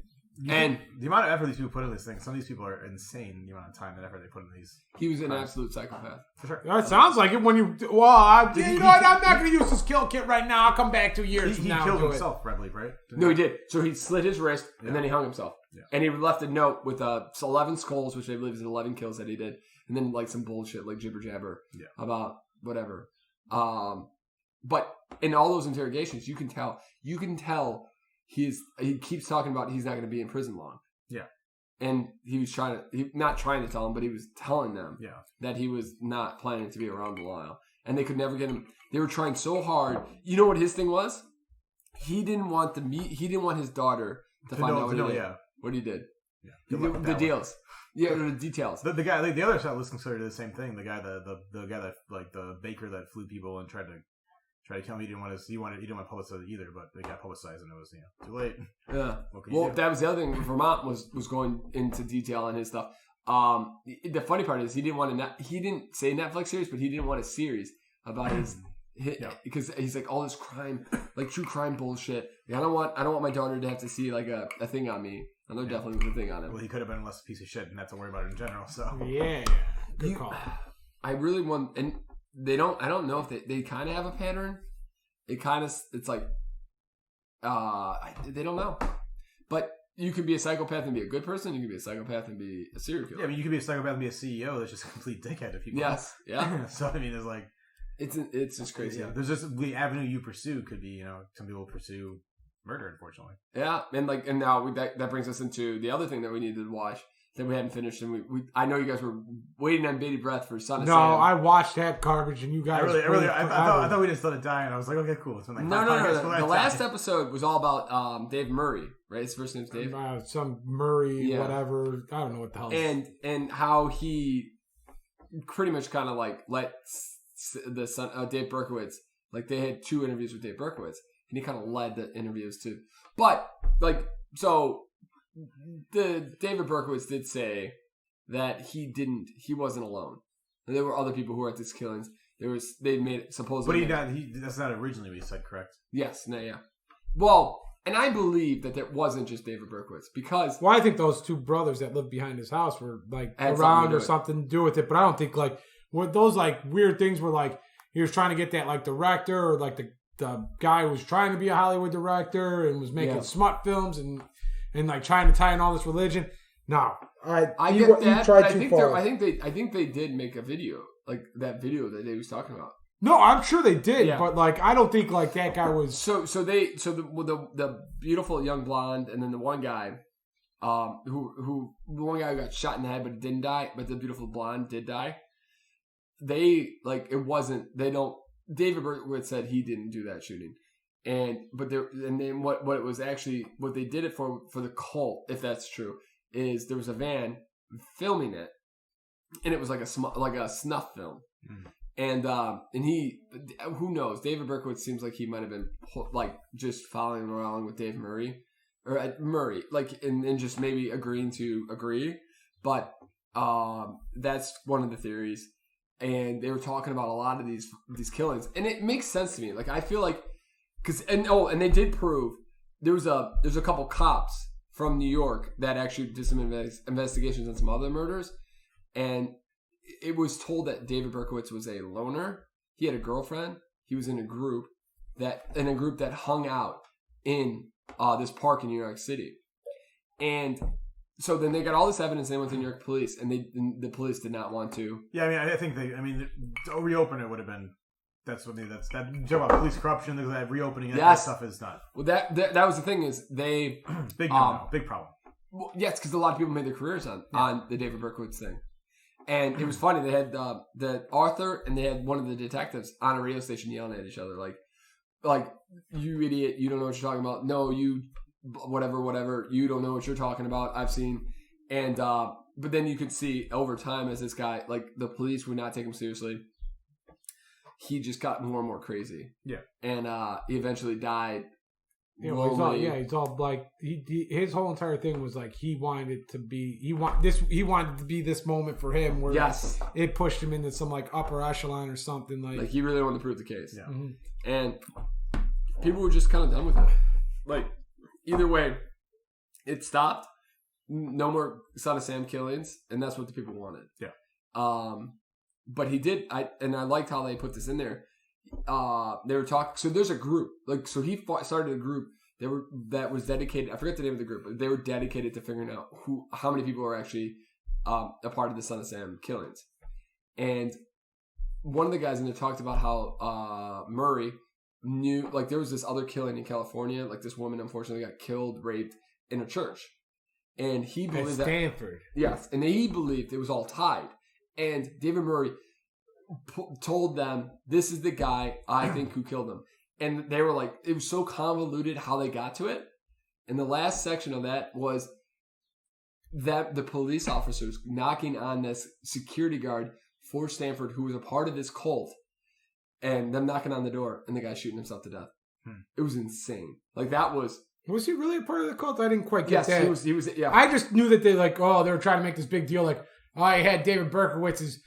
And the amount of effort these people put in this thing, some of these people are insane. The amount of time and effort they put in these. He was an absolute psychopath. For sure. That sounds like it when you. Well, I'm not going to use this kill kit right now. I'll come back 2 years from now. He killed himself, I believe, right? No, he did. So he slit his wrist and then he hung himself. Yeah. And he left a note with 11 skulls, which I believe is 11 kills that he did, and then like some bullshit like jibber jabber about whatever. But in all those interrogations, you can tell he keeps talking about he's not going to be in prison long. Yeah. And he was not trying to tell them, but he was telling them that he was not planning to be around a while. And they could never get him. They were trying so hard. You know what his thing was? He didn't want his daughter to find out what he did. Yeah. The deals. Yeah, the details. The guy, the other side was considered the same thing. The guy that like the baker that flew people and tried to kill him. He didn't want to publicize it either, but it got publicized and it was too late. Yeah. Well, that was the other thing. Vermont was going into detail on his stuff. The funny part is he didn't say Netflix series, but he didn't want a series about his because he's like all this crime, like true crime bullshit. Like, I don't want my daughter to have to see like a thing on me. And there definitely was a thing on him. Well, he could have been less piece of shit and not to worry about it in general. So good call. I really want, and they don't. I don't know if they kind of have a pattern. It's like they don't know. But you can be a psychopath and be a good person. You can be a psychopath and be a serial killer. Yeah, but you can be a psychopath and be a CEO that's just a complete dickhead to people. Yes, yeah. So I mean, it's like it's just crazy. Yeah, there's just the avenue you pursue could be some people pursue murder, unfortunately. Yeah, and now that brings us into the other thing that we needed to watch that we hadn't finished, and we I know you guys were waiting on bated breath for Son of Sam. No, I watched that garbage, and you guys. I thought we just let it die, and I was like, okay, cool. It's been like no. The last episode was all about Dave Murray, right? His first name's Dave. Some Murray, whatever. I don't know what the hell. And how he pretty much kind of like let the son Dave Berkowitz, like they had 2 interviews with Dave Berkowitz, and he kind of led the interviews too. But like so. The David Berkowitz did say that he wasn't alone. And there were other people who were at these killings. They made it supposedly. But that's not originally what he said, correct? Yes, no, yeah. Well, and I believe that it wasn't just David Berkowitz because. Well, I think those 2 brothers that lived behind his house were like around or something to do with it. But I don't think like what those like weird things were like. He was trying to get that like director or like the guy who was trying to be a Hollywood director and was making smut films and like trying to tie in all this religion. No, I get that. But I think they did make a video, like that video that they was talking about. No, I'm sure they did, but like I don't think like that guy was. So the beautiful young blonde, and then the one guy, who the one guy who got shot in the head but didn't die, but the beautiful blonde did die. They like it wasn't. They don't. David Berkowitz said he didn't do that shooting. And then what it was actually what they did it for the cult, if that's true, is there was a van filming it, and it was like a snuff film, and he who knows, David Berkowitz seems like he might have been like just following around with Dave Murray like and just maybe agreeing to agree, but that's one of the theories, and they were talking about a lot of these killings, and it makes sense to me. Like I feel like. And they did prove there's a couple cops from New York that actually did some investigations on some other murders, and it was told that David Berkowitz was a loner. He had a girlfriend. He was in a group that hung out in this park in New York City, and so then they got all this evidence. They went to New York police, and the police did not want to. Yeah, I think to reopen it would have been. That's what you talk about police corruption, reopening that stuff is not. Well, that was the thing is they big problem. Well, yes, because a lot of people made their careers on the David Berkowitz thing. And it was funny. They had the Arthur and they had one of the detectives on a radio station yelling at each other. Like, you idiot, you don't know what you're talking about. No, you, whatever. You don't know what you're talking about. I've seen. And, but then you could see over time as this guy, like, the police would not take him seriously. He just got more and more crazy. Yeah. And he eventually died. He's all like his whole entire thing was like he wanted to be this moment for him where it pushed him into some like upper echelon or something like he really wanted to prove the case. Yeah. Mm-hmm. And people were just kind of done with it. Like either way, it stopped. No more Son of Sam killings, and that's what the people wanted. Yeah. But he did. I liked how they put this in there. They were talking. So there's a group. So he started a group that was dedicated. I forget the name of the group, but they were dedicated to figuring out how many people are actually a part of the Son of Sam killings. And one of the guys in there talked about how Murray knew. Like there was this other killing in California. Like this woman unfortunately got killed, raped in a church, and he believed at Stanford. Yes, and he believed it was all tied. And David Murray told them, this is the guy I think who killed him. And they were like, it was so convoluted how they got to it. And the last section of that was that the police officers knocking on this security guard for Stanford who was a part of this cult and them knocking on the door and the guy shooting himself to death. It was insane. Like that was... Was he really a part of the cult? I didn't quite get that. Yes, he was, yeah. I just knew that they they were trying to make this big deal like, I had David Berkowitz's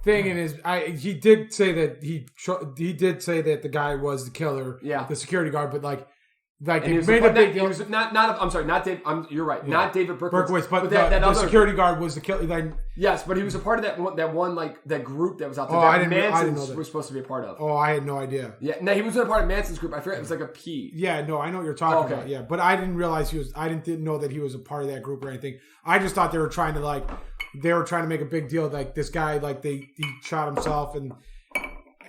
thing in his. He did say that he did say that the guy was the killer, the security guard, but like it made a big deal. I'm sorry, not Dave. You're right, not David Berkowitz, but that other security guard was the killer. Yes, but he was a part of that one like that group that was out there. That Manson's was supposed to be a part of. Oh, I had no idea. Yeah, no, he was a part of Manson's group. I forget it was like a P. Yeah, no, I know what you're talking about. Yeah, but I didn't realize he was. I didn't know that he was a part of that group or anything. I just thought they were trying to make a big deal. Like this guy, he shot himself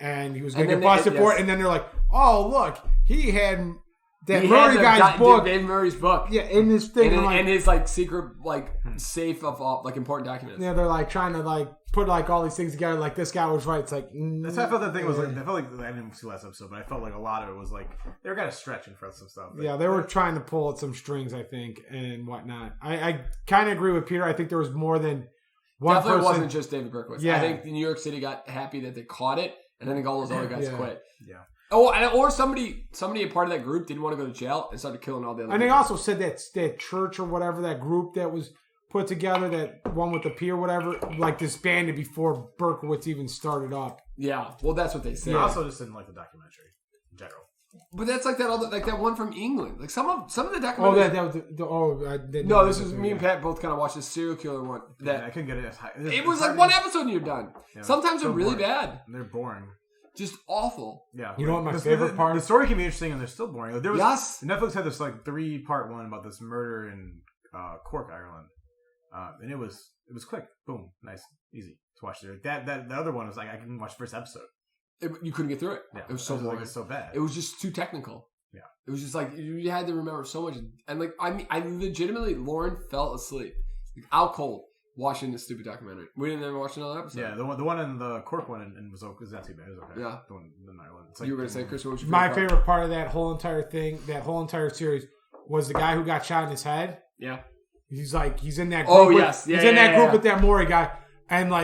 and he was going to get busted for it. And then they're like, oh look, he had. Murray guy's book. Dave Murray's book. Yeah, in this thing. And his secret safe of important documents. Yeah, they're trying to put all these things together. Like this guy was right. It's like that's how I felt that thing was like. I felt like I didn't see last episode, but I felt like a lot of it was like they were kind of stretching for some stuff. Yeah, they were trying to pull at some strings, I think, and whatnot. I kind of agree with Peter. I think there was more than one Definitely person. Wasn't just David Berkowitz. Yeah. I think New York City got happy that they caught it, and I think all those other guys quit. Yeah. Oh, or somebody a part of that group didn't want to go to jail and started killing all the other people. And they also said that church or whatever, that group that was put together, that one with the P or whatever, disbanded before Berkowitz even started up. Yeah, well, that's what they said. I also just didn't like the documentary in general. But that's like that one from England. Like some of the documentaries. No, this is me and Pat both kind of watched the serial killer one. That I couldn't get it as high. It was like one episode and you're done. Yeah, sometimes they're really bad. And they're boring. Just awful. Yeah. You know what my favorite part? The story can be interesting and they're still boring. There was, Netflix had this 3-part one about this murder in Cork, Ireland. And it was quick. Boom. Nice. Easy to watch through. The other one was I couldn't watch the first episode. You couldn't get through it. Yeah. It was so boring. It was so bad. It was just too technical. Yeah. It was just you had to remember so much. And I legitimately, Lauren fell asleep. Out cold. Watching this stupid documentary. We didn't ever watch another episode. Yeah, the one in the Cork one was not too bad. It was okay. Yeah. The one in Ireland. You were going to say, Chris, what was your favorite part of that whole entire thing, that whole entire series, was the guy who got shot in his head. Yeah. He's in that group. Oh, yes. He's in that group with that Maury guy. And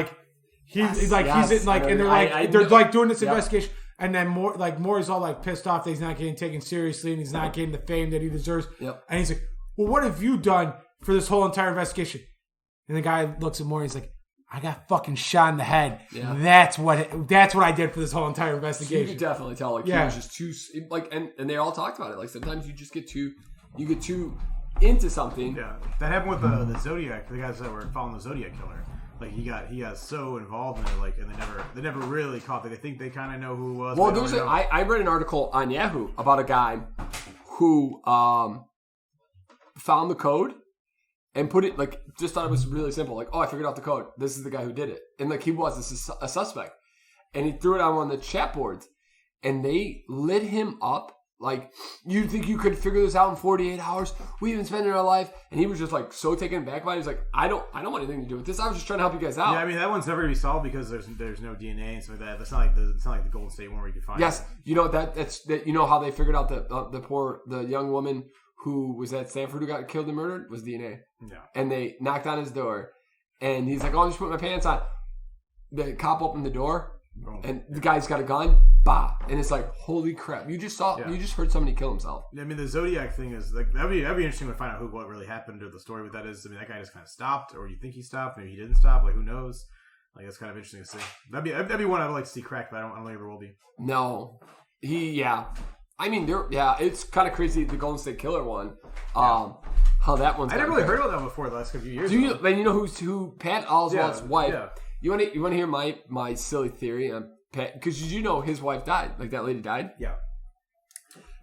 he's doing this investigation. And then Maury's all pissed off that he's not getting taken seriously and he's not getting the fame that he deserves. Yep. And he's like, well, what have you done for this whole entire investigation? And the guy looks at Maury and he's like, I got fucking shot in the head. Yeah. That's what I did for this whole entire investigation. So you could definitely tell he was just too and they all talked about it. Sometimes you just get too into something. Yeah. That happened with the Zodiac, the guys that were following the Zodiac killer. He got so involved in it, and they never really caught it. They think they kind of know who it was. Well, I read an article on Yahoo about a guy who found the code and put it just thought it was really simple. I figured out the code. This is the guy who did it, and he was a suspect, and he threw it on one of the chat boards, and they lit him up Like, you think you could figure this out in 48 hours? We've been spending our life. And he was just like so taken back by it. He's like, I don't want anything to do with this. I was just trying to help you guys out. Yeah, I mean, that one's never going to be solved because there's no DNA and stuff like that. It's not like the Golden State one where you can find Yes. it. You know, that's you know how they figured out the young woman who was at Stanford who got killed and murdered was DNA. Yeah. And they knocked on his door. And he's like, oh, I just put my pants on. The cop opened the door. And the guy's got a gun, bah, and it's like, holy crap! You just heard somebody kill himself. I mean, the Zodiac thing is like that'd be interesting to find out what really happened to the story. What that is, I mean, that guy just kind of stopped, or you think he stopped, maybe he didn't stop. Like, who knows? Like, it's kind of interesting to see. That'd be one I'd like to see cracked, but I don't think ever will be. No, I mean, it's kind of crazy. The Golden State Killer one, how that one's. I never really heard about that before the last few years. Do you? And you know who Pat Oswalt's wife? Yeah. You want to hear my silly theory on Pat? Because did you know his wife died? Like, that lady died? Yeah.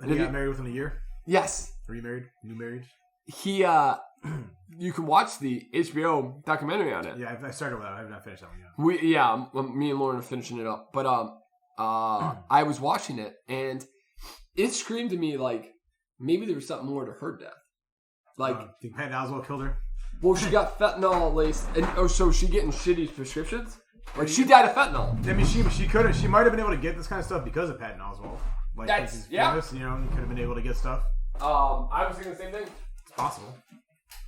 And he got married within a year? Yes. Remarried? New marriage? He, you can watch the HBO documentary on it. Yeah, I started with that. I have not finished that one yet. Me and Lauren are finishing it up. But I was watching it, and it screamed to me like maybe there was something more to her death. Like, think Pat Oswalt killed her? Well, she got fentanyl laced, and so she getting shitty prescriptions. Like, she died of fentanyl. I mean, she might have been able to get this kind of stuff because of Patton Oswalt. Like, That's famous, you know, he could have been able to get stuff. I was thinking the same thing. It's possible.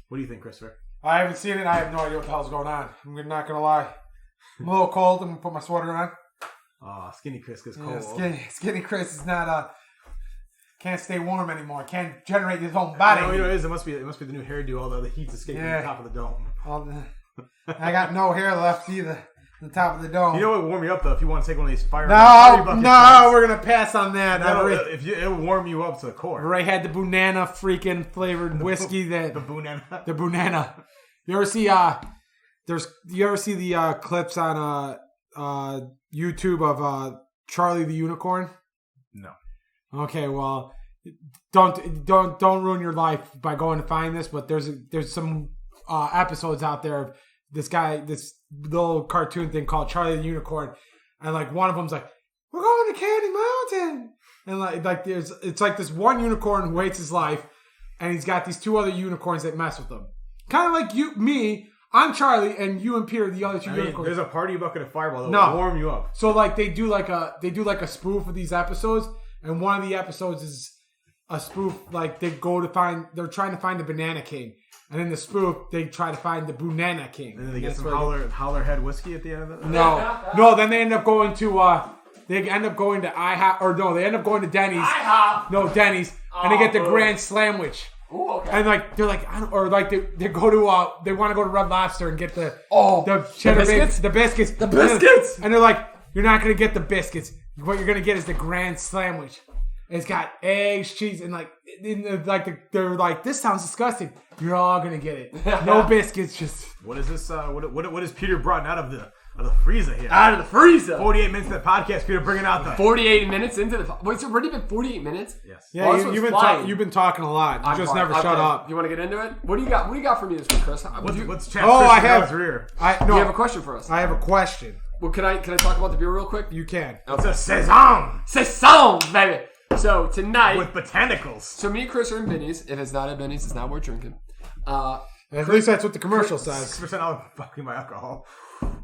What do you think, Christopher? I haven't seen it. I have no idea what the hell's going on. I'm not gonna lie. I'm a little cold. I'm gonna put my sweater on. Oh, Skinny Chris gets cold. Skinny Chris is not can't stay warm anymore. Can't generate his own body. No, you know what it is? It must be the new hairdo. All the heat's escaping from the top of the dome. I got no hair left either. On the top of the dome. You know what would warm you up though? If you want to take one of these fire. No, we're gonna pass on that. It'll warm you up to the core. Ray had the banana freaking flavored whiskey. The banana. You ever see? You ever see the clips on YouTube of Charlie the Unicorn? No. Okay, well, don't ruin your life by going to find this. But there's some episodes out there of this little cartoon thing called Charlie the Unicorn, and like one of them's like, "We're going to Candy Mountain," and like it's like this one unicorn who hates his life, and he's got these two other unicorns that mess with him, kind of like me. I'm Charlie, and you and Peter, the other two unicorns. There's a party bucket of Fireball that will warm you up. So like they do like a spoof of these episodes. And one of the episodes is a spoof, like they're trying to find the Banana King. And in the spoof, they try to find the Banana King. And then they get some Howler head whiskey at the end of it? No, then they end up going to IHOP, or no, they end up going to Denny's. IHOP? No, Denny's. And they get the Grand Slamwich. Ooh, okay. And like they're like, they go to they want to go to Red Lobster and get the cheddar biscuits? the biscuits. The biscuits! And they're like, you're not going to get the biscuits. What you're going to get is the Grand Slamwich. It's got eggs, cheese, and they're like, this sounds disgusting. You're all going to get it. No biscuits, just... What is this? What is Peter brought out of the freezer here? Out of the freezer! 48 minutes into the podcast, Peter bringing out the... 48 minutes into the... Wait, it's already been 48 minutes? Yes. Yeah, you've been talking a lot. You just never shut up. You want to get into it? What do you got? What do you got for me this week, Chris? What's chapter? I have... You have a question for us. I have a question. Well, can I talk about the beer real quick? You can. Okay. It's a Saison, baby. So tonight with botanicals. So me and Chris are in Benny's. If it's not at Benny's, it's not worth drinking. At least that's what the commercial says. 6% off fucking my alcohol.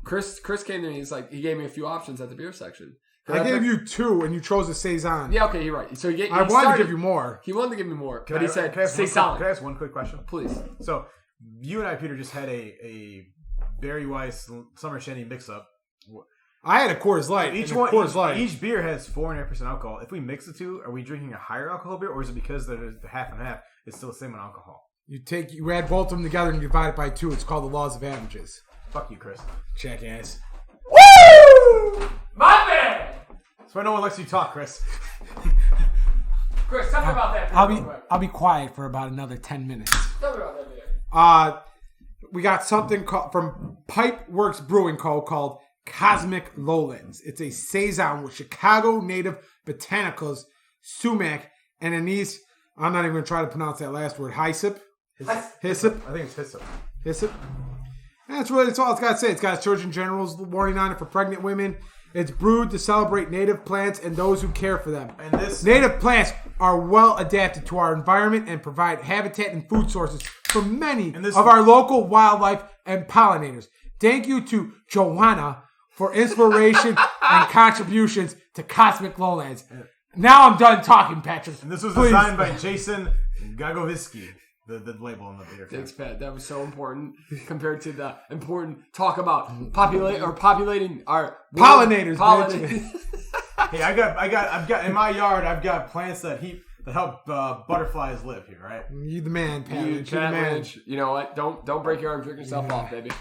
Chris came to me. He's like, he gave me a few options at the beer section. I gave you two, and you chose a Saison. Yeah, okay, you're right. So I wanted to give you more. He wanted to give me more, but he said Saison. Can I ask one quick question, please? So you and I, Peter, just had a Berry Weiss Summer Shandy mix-up. I had a Coors Light. Each beer has 4.5% alcohol. If we mix the two, are we drinking a higher alcohol beer, or is it because there's the half and half? It's still the same in alcohol. You add both of them together and you divide it by 2. It's called the laws of averages. Fuck you, Chris. Jackass. Woo! My man. That's why no one lets you talk, Chris. Chris, tell me about that. I'll be quiet for about another 10 minutes. Tell me about that beer. We got something from Pipeworks Brewing Co. called Cosmic Lowlands. It's a Saison with Chicago native botanicals, sumac, and anise. I'm not even going to try to pronounce that last word. Hyssop. Hyssop. I think it's hyssop. Hyssop. That's all it's got to say. It's got Surgeon General's warning on it for pregnant women. It's brewed to celebrate native plants and those who care for them. And this native plants are well adapted to our environment and provide habitat and food sources for many of our local wildlife and pollinators. Thank you to Joanna for inspiration and contributions to Cosmic Lowlands. Now I'm done talking, Patrick. And this was designed by Jason Gagovisky, the label on the beer. Thanks, Pat. That was so important compared to the important talk about populating our pollinators. Hey, I've got in my yard. I've got plants that help butterflies live here. Right? You the man, Pat. You the man. You know what? Don't break your arm. Drink yourself off, baby.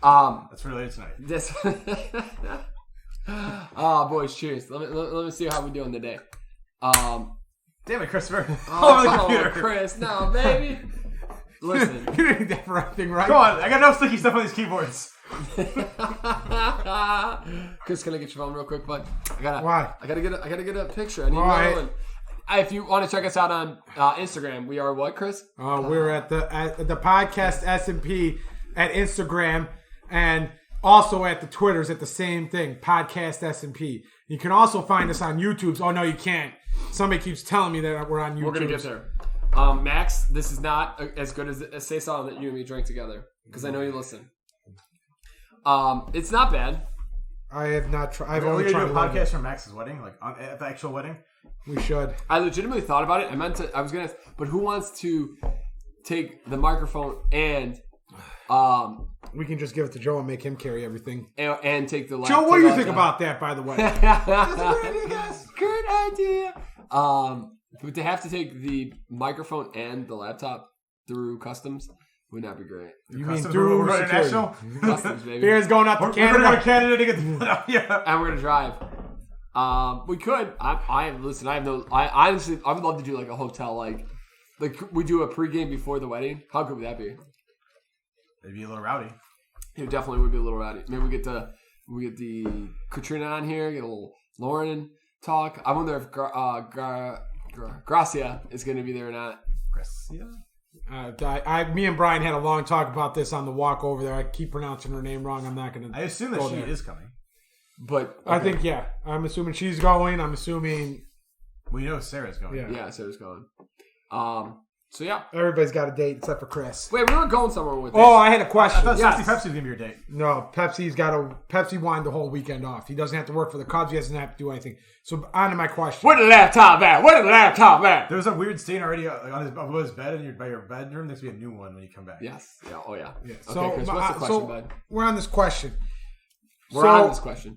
That's for later tonight. This. Boys, cheers. Let me see how we're doing today. Damn it, Christopher. Over the computer. Chris, no, baby. Listen. You didn't need that for everything, right? Come on, I got no sticky stuff on these keyboards. Chris, can I get your phone real quick, bud? I gotta get a picture. I need one. If you want to check us out on Instagram, we are what, Chris? We're at the podcast S&P at Instagram, and also at the Twitters at the same thing, podcast S&P. You can also find us on YouTube. Oh, no, you can't. Somebody keeps telling me that we're on YouTube. We're going to get there. Max, this is not as good as Say Something that you and me drank together, because I know you listen. It's not bad. I have not tried. Are we going to do a podcast from Max's wedding? Like at the actual wedding? We should. I legitimately thought about it. I was going to, but who wants to take the microphone and... we can just give it to Joe and make him carry everything. And take the... Joe, what do you think about that, by the way? That's a great idea, guys. Good idea. But to have to take the microphone and the laptop through customs would not be great. You mean through international? Customs, baby. Beer's going out to Canada. We're going to Canada to get the... Yeah. And we're going to drive. We could. Listen, I honestly, I would love to do like a hotel, like we do a pregame before the wedding. How good would that be? It'd be a little rowdy. It definitely would be a little rowdy. Maybe we get the Katrina on here, get a little Lauren talk. I wonder if Gracia is going to be there or not. Gracia? Me and Brian had a long talk about this on the walk over there. I keep pronouncing her name wrong. I'm not going to. I assume that she is coming. But okay. I think, yeah. I'm assuming she's going. I'm assuming. We know Sarah's going. Yeah, Sarah's going. So, yeah. Everybody's got a date except for Chris. Wait, we were going somewhere with this. Oh, I had a question. I thought Pepsi was going to be your date. No, Pepsi wanted the whole weekend off. He doesn't have to work for the Cubs. He doesn't have to do anything. So, on to my question. Where the laptop at? There was a weird stain already on his bed by your bedroom. There's going to be a new one when you come back. Yes. Yeah. Oh, yeah. Yeah. Okay, Chris, what's the question, bud? We're on this question.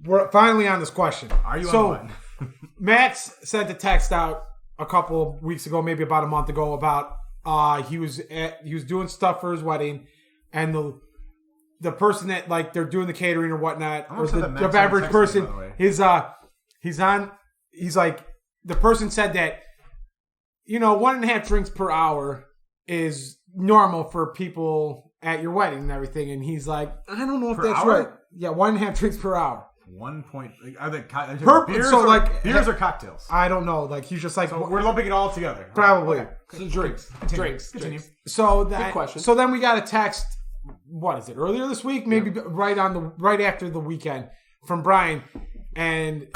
We're finally on this question. Are you on one? Matt sent a text out a couple weeks ago, maybe about a month ago, about he was doing stuff for his wedding, and the person that like they're doing the catering or whatnot, or the beverage person, he's like the person said that 1.5 drinks per hour is normal for people at your wedding and everything, and he's like, I don't know if that's hour? right. Yeah, 1.5 drinks per hour. 1 point. Are they beers beers or cocktails? I don't know. Like he's just like we're lumping it all together. Probably. Okay. So drinks. Continue. So good question. So then we got a text. What is it? Earlier this week, maybe right after the weekend from Brian, and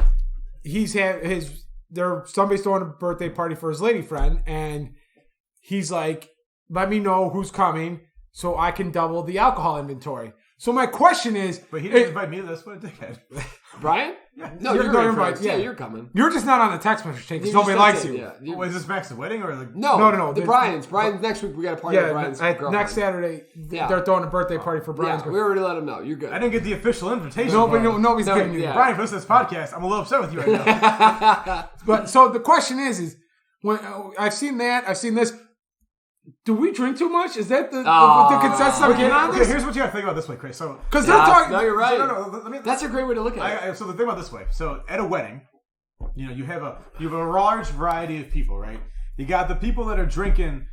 somebody's throwing a birthday party for his lady friend, and he's like, let me know who's coming so I can double the alcohol inventory. So my question is... But he didn't invite me to this. What a dickhead. Brian? Yeah. No, you're invited. Yeah, you're coming. You're just not on the text message chain because nobody likes you. Yeah. Is this Max's wedding or like... No. The Brian's. Brian's next week. We got a party with Brian's girlfriend. Next Saturday, they're throwing a birthday party for Brian's girlfriend. We already let him know. You're good. I didn't get the official invitation. Nobody's getting you. Brian, for this podcast, I'm a little upset with you right now. But so the question is when I've seen that, I've seen this... Do we drink too much? Is that the consensus I'm getting on this? Here's what you got to think about this way, Chris. So, because they're talking. No, you're right. No, that's a great way to look at it. So the thing about this way. So at a wedding, you have a large variety of people, right? You got the people that are drinking,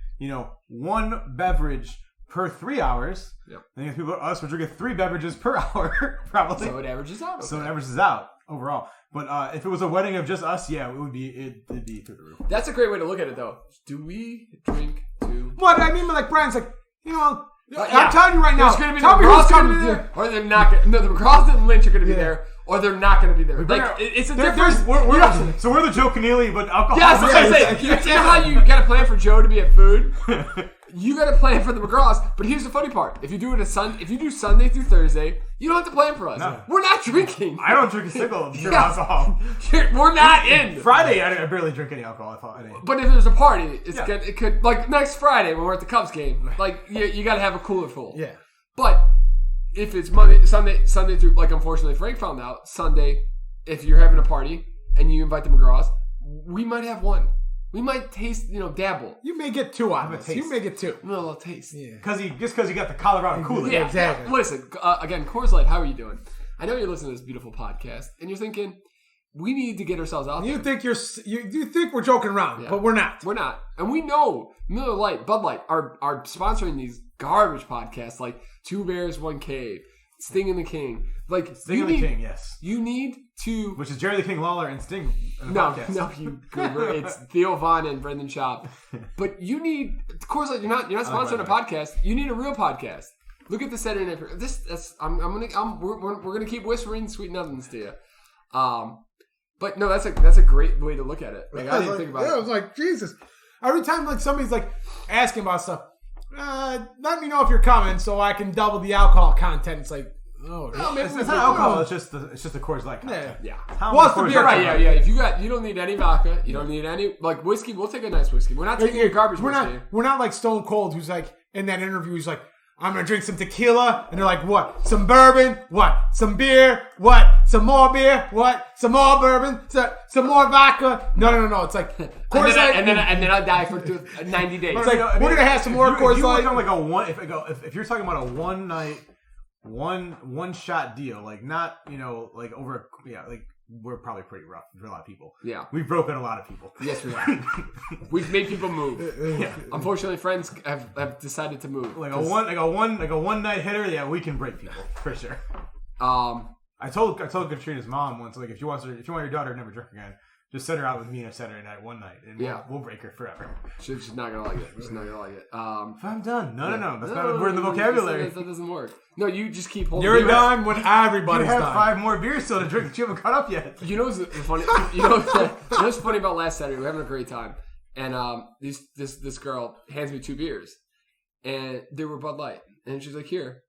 one beverage per 3 hours. Yep. And then us, we're drinking 3 beverages per hour, probably. So it averages out. Okay. So it averages out overall. But if it was a wedding of just us, yeah, it'd be through the roof. That's a great way to look at it, though. Do we drink too? What I mean, like Brian's like, I'm telling you right now. Tell me who's coming there, or they're not. No, the McCraws and Lynch are going to be there, or they're not going to be there. Like it's a difference. So we're the Joe Keneally, but alcohol. Yeah, that's what I'm saying. You know how you got to plan for Joe to be at food? You got to plan for the McGraws. But here's the funny part: if you do Sunday through Thursday, you don't have to plan for us. No. We're not drinking. I don't drink a single alcohol. We're not in. Friday, I barely drink any alcohol. But if there's a party, it could like next Friday when we're at the Cubs game. Like you got to have a cooler full. Yeah. But if it's Sunday through, like unfortunately Frank found out Sunday, if you're having a party and you invite the McGraws, we might have one. We might taste, dabble. You may get two out of it. You may get two. No, a little taste. Yeah. Because you got the Colorado cooler. Yeah, exactly. Listen, again, Coors Light, how are you doing? I know you're listening to this beautiful podcast, and you're thinking, we need to get ourselves out there. You think we're joking around, but we're not. We're not. And we know Miller Lite, Bud Light are sponsoring these garbage podcasts like Two Bears, One Cave, Sting and the King. Like Sting and the King, yes. You need to... Which is Jerry the King Lawler and Sting in the podcast. No, you goober. It's Theo Von and Brendan Schaub. But you need... Of course, you're not sponsoring a podcast. You need a real podcast. Look at the Saturday Night... We're gonna keep whispering sweet nothings to you. But no, that's a great way to look at it. Like I didn't think about it. Yeah, I was like, Jesus. Every time like somebody's like asking about stuff, let me know if you're coming so I can double the alcohol content. It's like, oh, no, it's not alcohol. It's just the Coors Light content. Yeah. What's the beer? Right? Yeah. If you don't need any vodka. You don't need any like whiskey. We'll take a nice whiskey. We're not taking a garbage whiskey. We're not like Stone Cold, who's like in that interview. He's like, I'm going to drink some tequila. And they're like, what? Some bourbon? What? Some beer? What? Some more beer? What? Some more bourbon? Some more vodka? No. It's like, Coors Light. And then I'll die for 90 days. It's like, we're going to have some more Coors Light. If you're talking about a one night, one shot deal, like not, like over, like we're probably pretty rough for a lot of people. Yeah. We've broken a lot of people. Yes, we have. We've made people move. Yeah. Unfortunately, friends have decided to move. Like a one night hitter, yeah, we can break people for sure. I told Katrina's mom once, like if you want your daughter to never drink again, just set her out with me on a Saturday night one night, and we'll break her forever. She's not gonna like it. She's not gonna like it. If I'm done, no, that's not a word in the vocabulary. That doesn't work. No, you just keep holding. You're done when everybody's done. You have 5 more beers still to drink that you haven't caught up yet. You know what's funny? What's funny about last Saturday? We're having a great time, and this girl hands me 2 beers, and they were Bud Light, and she's like, "Here."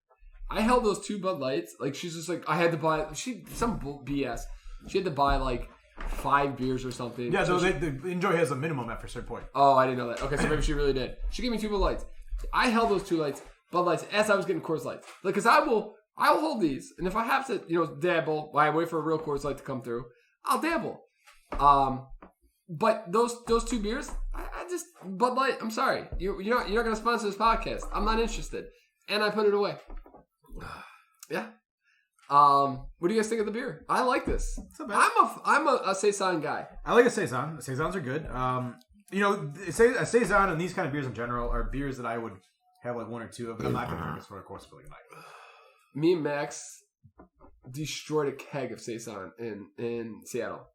I held those 2 Bud Lights. Like she's just like, I had to buy. Some BS. She had to buy like 5 beers or something. Yeah, so the enjoy has a minimum after a certain point. Oh, I didn't know that. Okay, so maybe she really did. She gave me 2 Bud Lights. I held those 2 Bud Lights, as I was getting Coors Lights. Like, because I will hold these, and if I have to, dabble while I wait for a real Coors Light to come through, I'll dabble. But those 2 beers, I just Bud Light. I'm sorry, you're not going to sponsor this podcast. I'm not interested, and I put it away. Yeah. What do you guys think of the beer? I like this. I'm a saison guy. I like a saison. Saisons are good. A saison and these kind of beers in general are beers that I would have like 1 or 2 of. But I'm not going to drink this for a course for like a night. Me and Max destroyed a keg of saison in Seattle.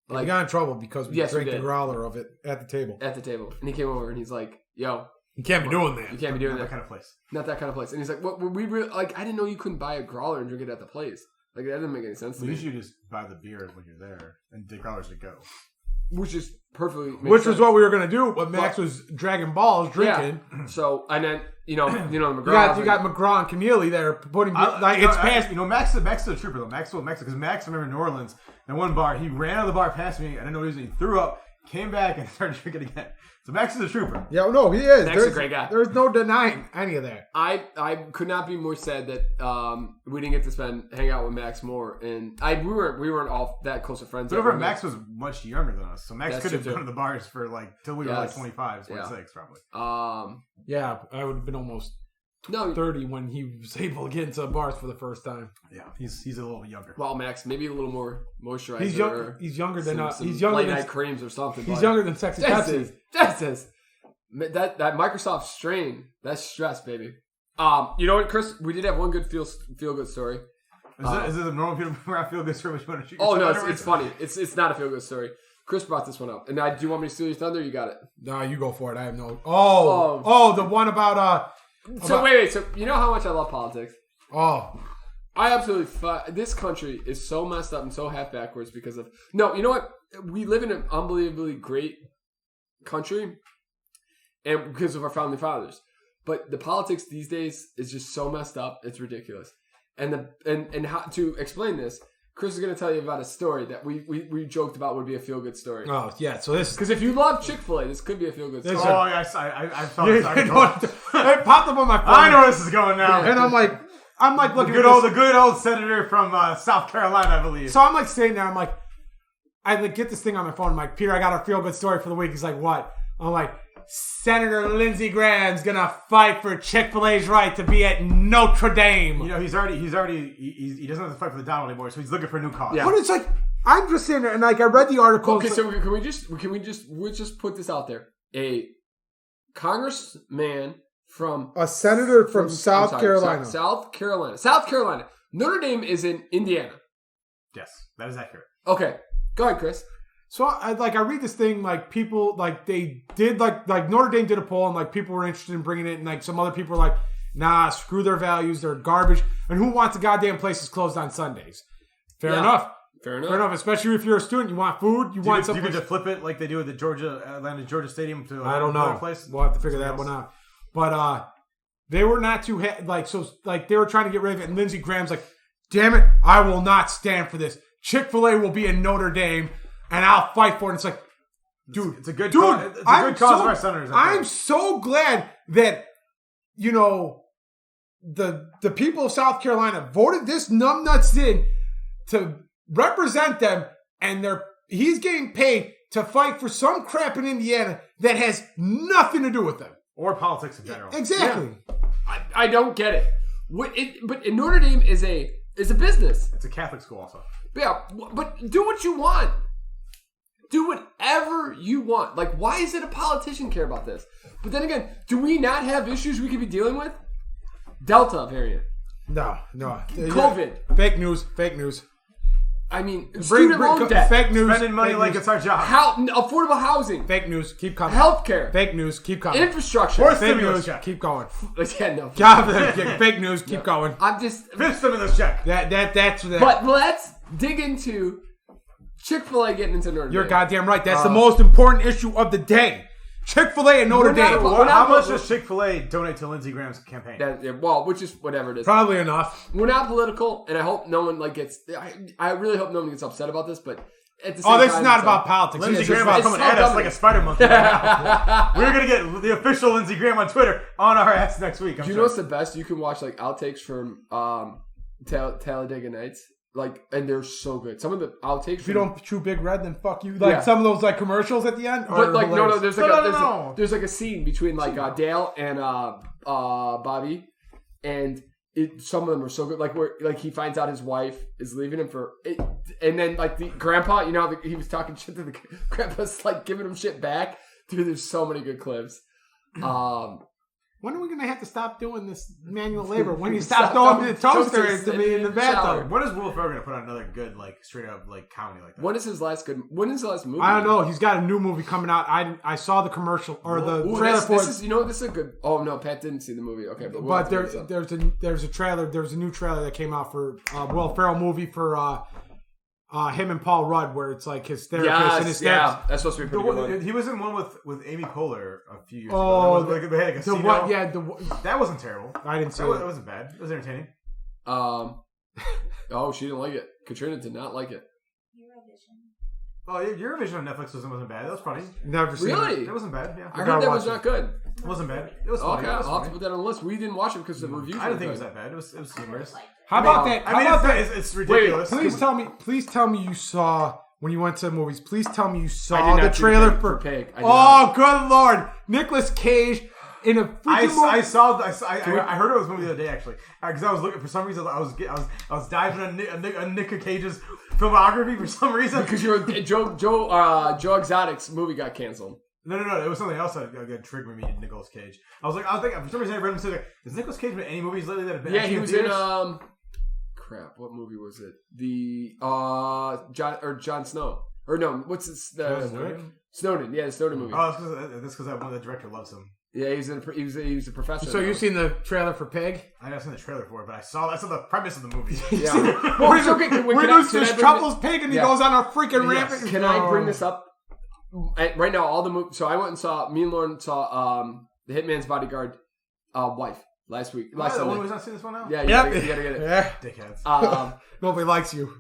Like, we got in trouble because we drank the growler of it at the table. And he came over and he's like, "Yo, you can't be doing that. You can't be doing that kind of place. Not that kind of place." And he's like, "What? We really like? I didn't know you couldn't buy a growler and drink it at the place. Like that didn't make any sense to me." You should just buy the beer when you're there, and the growlers would go. Which is perfectly. Which was what we were gonna do, but Max was dragging balls drinking. Yeah. So and then McGraw. You got McGraw and Keneally there putting it's past. Max is a trooper though. Max because Max, I remember in New Orleans, in one bar, he ran out of the bar past me. I didn't know what he was doing. He threw up, came back, and started drinking again. So Max is a trooper. Yeah, no, he is. Max is a great guy. There's no denying any of that. I could not be more sad that we didn't get to hang out with Max more, and we weren't all that close of friends. But Max was much younger than us, so Max could have gone to the bars for till we were like 25, 26 probably. Yeah, I would have been almost 30 when he was able to get into bars for the first time. Yeah, he's a little younger. Well, Max, maybe a little more moisturizer. He's younger than us. He's younger than creams or something. He's younger than Sexy Pepsi. Justice. That Microsoft strain, that's stress, baby. You know what, Chris? We did have one good feel good story. Is it a normal feel good story? But you want to shoot? Oh no, it's funny. It's not a feel good story. Chris brought this one up, and do you want me to steal your thunder? Or you got it. No, you go for it. I have no. Oh, the one about So wait. So you know how much I love politics? Oh, I absolutely this country is so messed up and so half backwards because of no. You know what? We live in an unbelievably great country, and because of our founding fathers. But the politics these days is just so messed up. It's ridiculous. And how to explain this, Chris is going to tell you about a story that we joked about would be a feel-good story. Oh, yeah. So this... Because if you love Chick-fil-A, this could be a feel-good story. Oh, yeah, I felt it. It popped up on my phone. I know where this is going now. And I'm like looking the good old senator from South Carolina, I believe. So I'm like sitting there. I'm like, I like get this thing on my phone. I'm like, Peter, I got a feel-good story for the week. He's like, what? I'm like, Senator Lindsey Graham's gonna fight for Chick-fil-A's right to be at Notre Dame. You know, he doesn't have to fight for the dollar anymore, so he's looking for a new cause. Yeah. But it's like, I'm just sitting there and like I read the article. Okay, so we'll just put this out there. A congressman from a senator from South Carolina. South Carolina. Notre Dame is in Indiana. Yes, that is accurate. Okay, go ahead, Chris. So I read this thing like people like they did like Notre Dame did a poll and like people were interested in bringing it and like some other people were like, nah, screw their values, they're garbage, and who wants a goddamn place that's closed on Sundays? Fair enough. Especially if you're a student, you want food, you want something. You could just flip it like they do at the Atlanta Georgia Stadium to I don't know. Place. We'll have to figure that one out. But they were not too they were trying to get rid of it, and Lindsey Graham's like, damn it, I will not stand for this. Chick-fil-A will be in Notre Dame. And I'll fight for it. And it's like, dude, it's a good cause. It's a good cause of our senators. I'm so glad that, you know, the people of South Carolina voted this numbnuts in to represent them, and he's getting paid to fight for some crap in Indiana that has nothing to do with them. Or politics in general. Exactly. Yeah. I don't get it. But Notre Dame is a business. It's a Catholic school also. Yeah, but do what you want. Do whatever you want. Like, why is it a politician care about this? But then again, do we not have issues we could be dealing with? Delta variant. No. COVID. Fake news. I mean, student loan debt. Fake news. Spending money like it's our job. Affordable housing. Fake news. Keep coming. Healthcare. Fake news. Keep coming. Infrastructure. Or fake stimulus news. check. Keep going. Yeah, no. Fake news. Keep going. I'm just... Fifth stimulus check. That's that. But let's dig into... Chick-fil-A getting into Notre Dame. You're goddamn right. That's the most important issue of the day. Chick-fil-A and Notre Dame. How much does Chick-fil-A donate to Lindsey Graham's campaign? Which is whatever it is. Probably enough. We're not political, and I hope no one gets... I really hope no one gets upset about this, but at the same time... this is not about politics. Lindsey Graham is coming at us like a spider monkey right now. We're going to get the official Lindsey Graham on Twitter on our ass next week. Do you know what's the best? You can watch like outtakes from Talladega Nights. Like, and they're so good. Some of the outtakes. If you don't chew Big Red, then fuck you. Like some of those like commercials at the end. But like no, there's like there's like a scene between like Dale and Bobby, and some of them are so good. Like where like he finds out his wife is leaving him for it, and then like the grandpa, you know, how he was talking shit to the grandpa's like giving him shit back. Dude, there's so many good clips. When are we going to have to stop doing this manual labor? When you stop throwing the toaster to me in the bathtub? When is Will Ferrell going to put out another good, like, straight up, like, comedy like that? When is his last movie? I don't know. He's got a new movie coming out. I saw the commercial or the trailer for it. This is a good. Oh no, Pat didn't see the movie. Okay, but there's a trailer. There's a new trailer that came out for Will Ferrell movie for him and Paul Rudd, where it's like his therapist and his therapist. That's supposed to be pretty good one. He was in one with Amy Poehler a few years ago. That was like a casino. That wasn't terrible. I didn't see it. That wasn't bad. It was entertaining. She didn't like it. Katrina did not like it. Eurovision on Netflix wasn't bad. That was funny. Never seen it. It wasn't bad. Yeah, I heard that was not good. It wasn't bad. It was funny. Okay, I'll have to put that on the list. We didn't watch it because the reviews. I didn't think it was that bad. It was humorous. How about that? It's ridiculous. Wait, please tell me you saw when you went to the movies. Please tell me you saw the trailer for Pig. Oh, good lord, Nicolas Cage in a freaking movie. I heard it was a movie the other day actually because I was looking for some reason. I was diving on Nick Cage's filmography for some reason because Joe Exotic's movie got canceled. No. It was something else that triggered me in Nicolas Cage. I was thinking for some reason I read him say, "Has Nicolas Cage been in any movies lately that have been?" Yeah, he was in crap. What movie was it? The Jon Snow or no? What's this? Snowden. Yeah, the Snowden movie. Oh, that's because the director loves him. Yeah, he was a professor. So you've seen the trailer for Pig? I haven't seen the trailer for it, but I saw the premise of the movie. Yeah. Well, we lose this couple's pig and he goes on a freaking rampant. Can I bring this up? Right now, all the movies. So I went and saw. Me and Lauren saw The Hitman's Bodyguard wife last week. Last Sunday. One was not seeing this one now. Yeah, you gotta get it. Yeah, dickheads. Nobody likes you.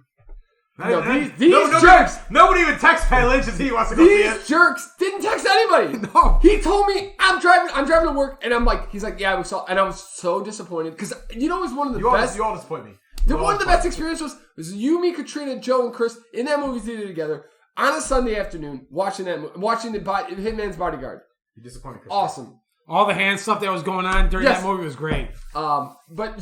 These jerks. Nobody even texts Pat Lynch and he wants to go see it. These jerks didn't text anybody. No. He told me I'm driving to work, and I'm like, he's like, yeah, we saw, and I was so disappointed because it was one of the best. You all disappoint me. One of the best experiences was you, me, Katrina, Joe, and Chris in that movie theater together on a Sunday afternoon watching the Hitman's Bodyguard. You disappointed Chris. Awesome. All the hand stuff that was going on during that movie was great. But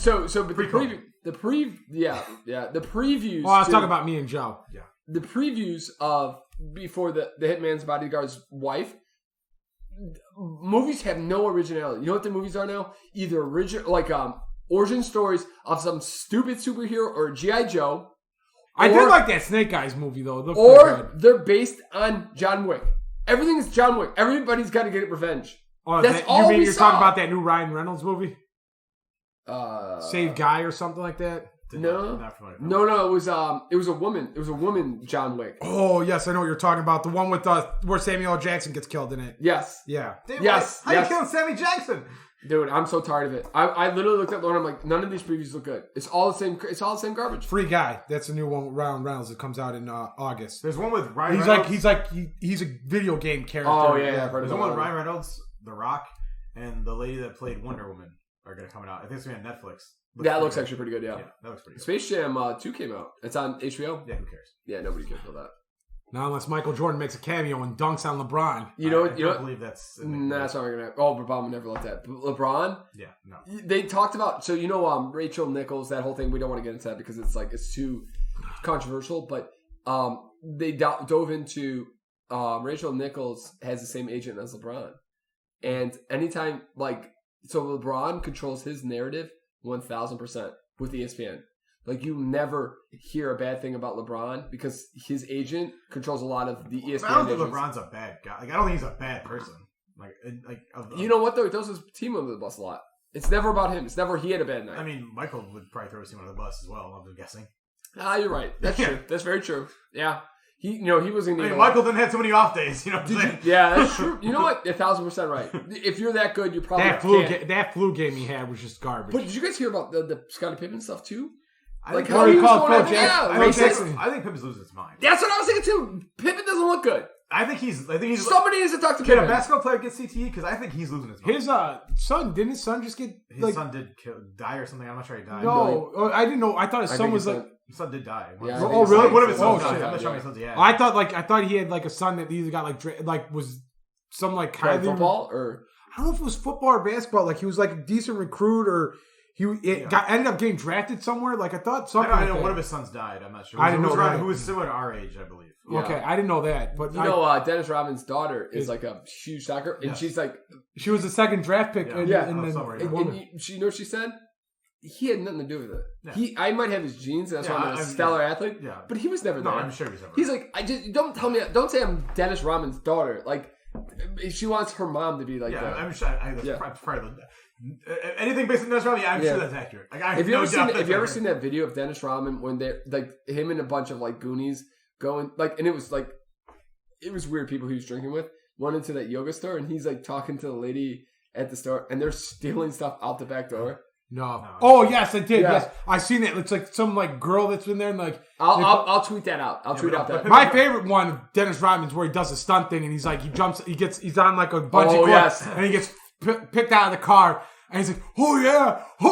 the previews. Well, I was talking about me and Joe. Yeah. The previews of before the Hitman's Bodyguard's wife. Movies have no originality. You know what the movies are now? Either origin stories of some stupid superhero or G.I. Joe. I did like that Snake Eyes movie though. Or they're based on John Wick. Everything is John Wick. Everybody's got to get revenge. Oh, that's all you're saw. talking about that new Ryan Reynolds movie? Save Guy or something like that? No. It was a woman. It was a woman, John Wick. Oh yes, I know what you're talking about. The one with where Samuel L. Jackson gets killed in it. Yes. Yeah. Dude, yes. How you killing Sammy Jackson? Dude, I'm so tired of it. I literally looked at Lauren. I'm like, none of these previews look good. It's all the same. It's all the same garbage. Free Guy. That's the new one with Ryan Reynolds that comes out in August. There's one with Ryan Reynolds. He's a video game character. Oh yeah, I've heard There's of one with Ryan Reynolds, The Rock, and the lady that played Wonder Woman are going to come out. I think it's going to be on Netflix. That looks actually pretty good. Yeah, that looks pretty good. Space Jam 2 came out. It's on HBO. Yeah, who cares? Yeah, nobody cares about that. Not unless Michael Jordan makes a cameo and dunks on LeBron. You know what? I don't believe that's... That's not going to happen. Oh, LeBron would never let that. LeBron? Yeah, no. They talked about... So, Rachel Nichols, that whole thing, we don't want to get into that because it's too controversial, but they dove into... Rachel Nichols has the same agent as LeBron. And anytime, so LeBron controls his narrative 1,000% with ESPN. You never hear a bad thing about LeBron because his agent controls a lot of the ESPN. I don't think LeBron's a bad guy. I don't think he's a bad person. You know what though? He throws his team under the bus a lot. It's never about him. It's never he had a bad night. I mean, Michael would probably throw his team under the bus as well. I'm guessing. You're right. That's true. That's very true. Yeah. He wasn't. Michael didn't have so many off days. You know what I'm saying? Yeah, that's true. You know what? 1,000% right. If you're that good, you probably that flu game he had was just garbage. But did you guys hear about the Scottie Pippen stuff too? How he called Phil Jackson. I think Pippen's losing his mind. That's what I was thinking too. Pippen doesn't look good. I think he's. Somebody needs to talk to Pippen. Can a basketball player get CTE? Because I think he's losing his mind. His son didn't his son just get his son did die or something? I'm not sure he died. No, I didn't know. I thought his son was his son did die. Yeah, really? One of his sons died. I'm not sure how many sons he had. I thought he had a son that either got was some football or I don't know if it was football or basketball. He was a decent recruit or. Ended up getting drafted somewhere. I thought something. I know one of his sons died. I'm not sure. I didn't know that. Who was similar to our age, I believe. Yeah. Okay, I didn't know that. But Dennis Rodman's daughter is a huge soccer, and she's she was the second draft pick. And you know what she said? He had nothing to do with it. Yeah. I might have his genes. That's why I'm a stellar athlete. Yeah. But he was never there. No, I'm sure he was never. He's don't say I'm Dennis Rodman's daughter. If she wants her mom to be that. I'm sure. Probably anything based on Dennis Rodman, I'm sure that's accurate. Have you ever seen that video of Dennis Rodman when they're him and a bunch of Goonies going and it was weird people he was drinking with went into that yoga store and he's talking to the lady at the store and they're stealing stuff out the back door. No. Oh yes, I did. Yeah. Yes, I seen it. It's some girl that's in there and I'll tweet that out. I'll tweet out that. My favorite one of Dennis Rodman's where he does a stunt thing and he's he jumps. He's on a bungee cord and he gets picked out of the car and he's oh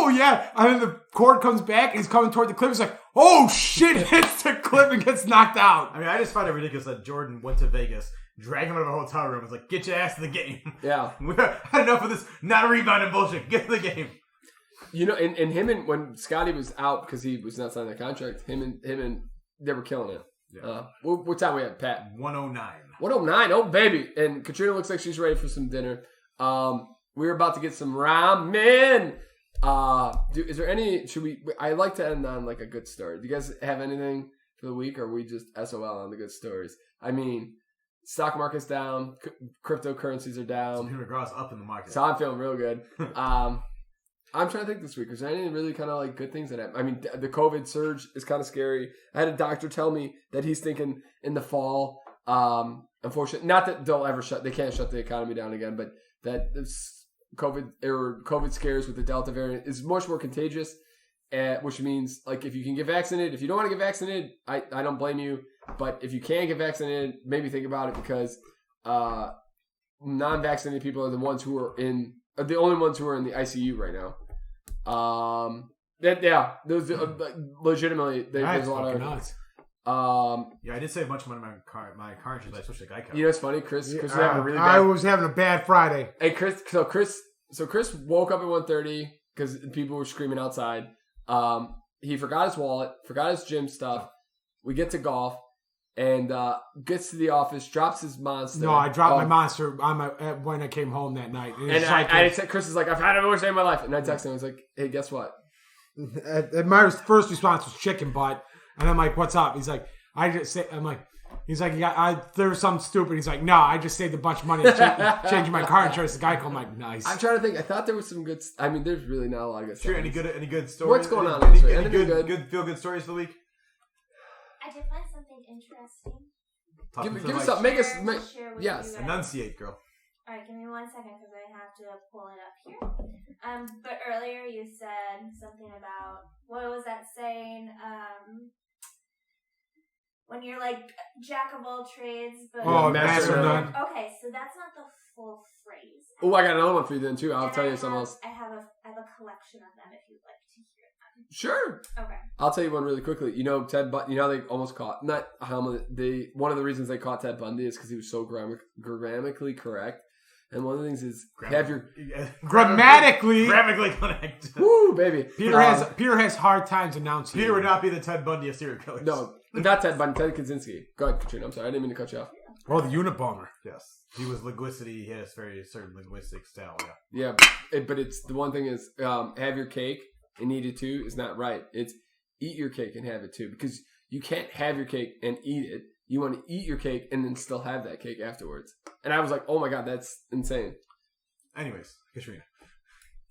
yeah, and then the cord comes back and he's coming toward the cliff. He's oh shit, hits the cliff and gets knocked out. I mean, I just find it ridiculous that Jordan went to Vegas, dragged him out of a hotel room, and was get your ass to the game. Yeah, we had enough of this not rebounding bullshit. Get to the game. And him and when Scottie was out because he was not signing that contract, him and they were killing it. Yeah. What time we at, Pat? 109. 109. Oh baby, and Katrina looks like she's ready for some dinner. We're about to get some ramen. Is there any? I like to end on a good story. Do you guys have anything for the week, or are we just SOL on the good stories? I mean, stock market's down. Cryptocurrencies are down. So Peter McGraw's up in the market. So I'm feeling real good. I'm trying to think this week. Was there any really kind of like good things that happened? I mean, the COVID surge is kind of scary. I had a doctor tell me that he's thinking in the fall. Unfortunately, not that they can't shut the economy down again, but that this COVID scares with the Delta variant is much more contagious, which means like if you can get vaccinated, if you don't want to get vaccinated, I don't blame you. But if you can get vaccinated, maybe think about it because non-vaccinated people are the only ones who are in the ICU right now. Those legitimately there's a lot of nuts. I did save a bunch of money on my car insurance. I switched to Geico. You know, it's funny, Chris. Was having a really I was having a bad Friday. Hey, Chris. So Chris woke up at 1:30 because people were screaming outside. He forgot his wallet, forgot his gym stuff. We get to golf and gets to the office, drops his Monster. No, I dropped my Monster on when I came home that night. And I said, Chris is like, I've had a worst day of my life. And I texted him. I was like, hey, guess what? My first response was chicken butt. And I'm like, what's up? He's like, there was something stupid. He's like, no, I just saved a bunch of money changing my car insurance to Geico. I'm like, nice. I'm trying to think. I thought there was some good. I mean, there's really not a lot of good stuff. Sure, any good stories? What's going on? Any good feel good stories for the week? I did find something interesting. Give us something. Yes. Enunciate, girl. All right, give me 1 second because I have to pull it up here. But earlier you said something about what was that saying? When you're like jack of all trades, but master of none. Okay, so that's not the full phrase. Oh, I got another one for you then too. I'll tell you something else. I have a collection of them if you'd like to hear them. Sure. Okay. I'll tell you one really quickly. You know Ted Bundy. You know they almost caught one of the reasons they caught Ted Bundy is because he was so grammatically correct. And one of the things is have your grammatically correct. Woo, baby. Peter has hard times announcing. Peter would not be the Ted Bundy of serial killers. No, not Ted Bundy. Ted Kaczynski. Go ahead, Katrina. I'm sorry, I didn't mean to cut you off. Oh, the Unabomber. Yes, he was linguisticity. He had a very certain linguistic style. Yeah, but it's the one thing is have your cake and eat it too is not right. It's eat your cake and have it too because you can't have your cake and eat it. You want to eat your cake and then still have that cake afterwards. And I was like, oh my God, that's insane. Anyways, Katrina.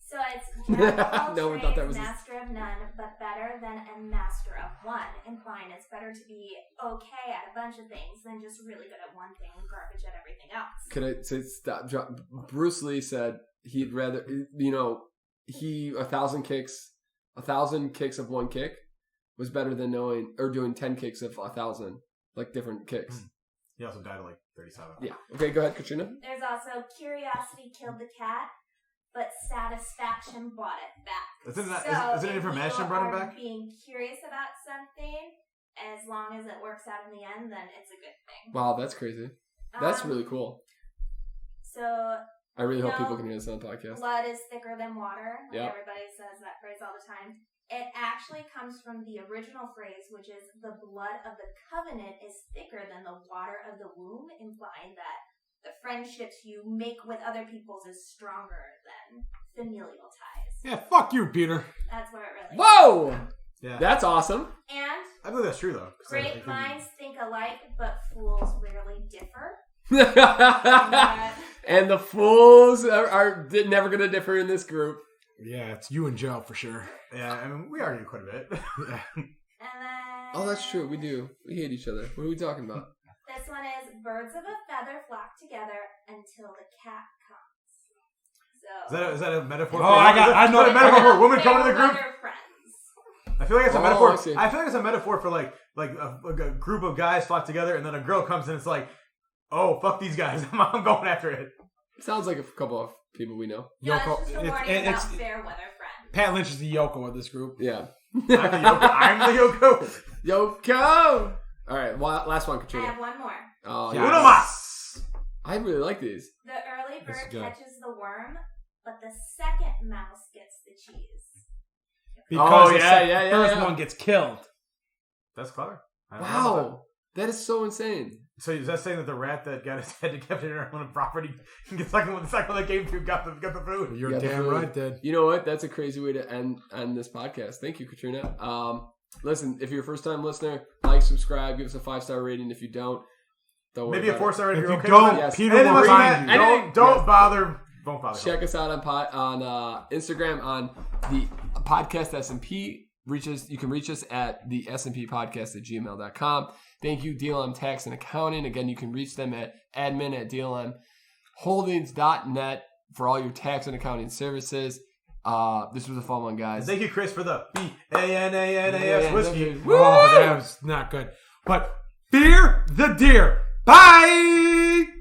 So it's jack of all No one thought that was master of none, but better than a master of one, implying it's better to be okay at a bunch of things than just really good at one thing and garbage at everything else. Could I say stop? Bruce Lee said he'd rather, 1,000 kicks of one kick was better than doing 10 kicks of 1,000. Like different kicks. He also died at like 37. Yeah. Okay, go ahead, Katrina. There's also curiosity killed the cat, but satisfaction brought it back. Is it information brought it back? Being curious about something, as long as it works out in the end, then it's a good thing. Wow, that's crazy. That's really cool. So I really hope people can hear this on the podcast. Blood is thicker than water. Yep. Everybody says that phrase all the time. It actually comes from the original phrase, which is the blood of the covenant is thicker than the water of the womb, implying that the friendships you make with other people is stronger than familial ties. Yeah, fuck you, Peter. That's where it really Whoa! is. Yeah. That's awesome. And I believe that's true, though. Great minds think alike, but fools rarely differ. And the fools are never going to differ in this group. Yeah, it's you and Joe for sure. Yeah, I mean, we argue quite a bit. Yeah. And then... Oh, that's true. We do. We hate each other. What are we talking about? This one is birds of a feather flock together until the cat comes. So Is that a metaphor? Oh, I know a metaphor for a woman coming to the group. Friends. I feel like it's a metaphor. I see. I feel like it's a metaphor for like a group of guys flock together, and then a girl comes and it's like, oh, fuck these guys. I'm going after it. Sounds like a couple of people we know. No, Yoko. it's just a warning about fair weather friends. Pat Lynch is the Yoko of this group. Yeah. I'm the Yoko. Yoko! All right, last one, I Katrina. have one more. Oh, Yes. Uno más. I really like these. The early This is bird good. catches the worm, but the second mouse gets the cheese. Because the yeah. first one gets killed. That's clever. I don't know about Wow. That is so insane. that. So is that saying that the rat that got his head decapitated on a property gets the second one that came through got the food? You're Yeah, the damn food. right, Dad. You know what? That's a crazy way to end this podcast. Thank you, Katrina. Listen, if you're a first-time listener, like, subscribe, give us a 5-star rating. If you don't, Maybe a 4-star rating. If you okay don't, with it. Peter will find you. Don't bother. Don't bother. Check us out on Instagram on the podcast SMP. You can reach us at the SMPpodcast@gmail.com. Thank you, DLM Tax and Accounting. Again, you can reach them at admin@dlmholdings.net for all your tax and accounting services. This was a fun one, guys. Thank you, Chris, for the BANANAS whiskey. Oh, that was not good. But fear the deer. Bye!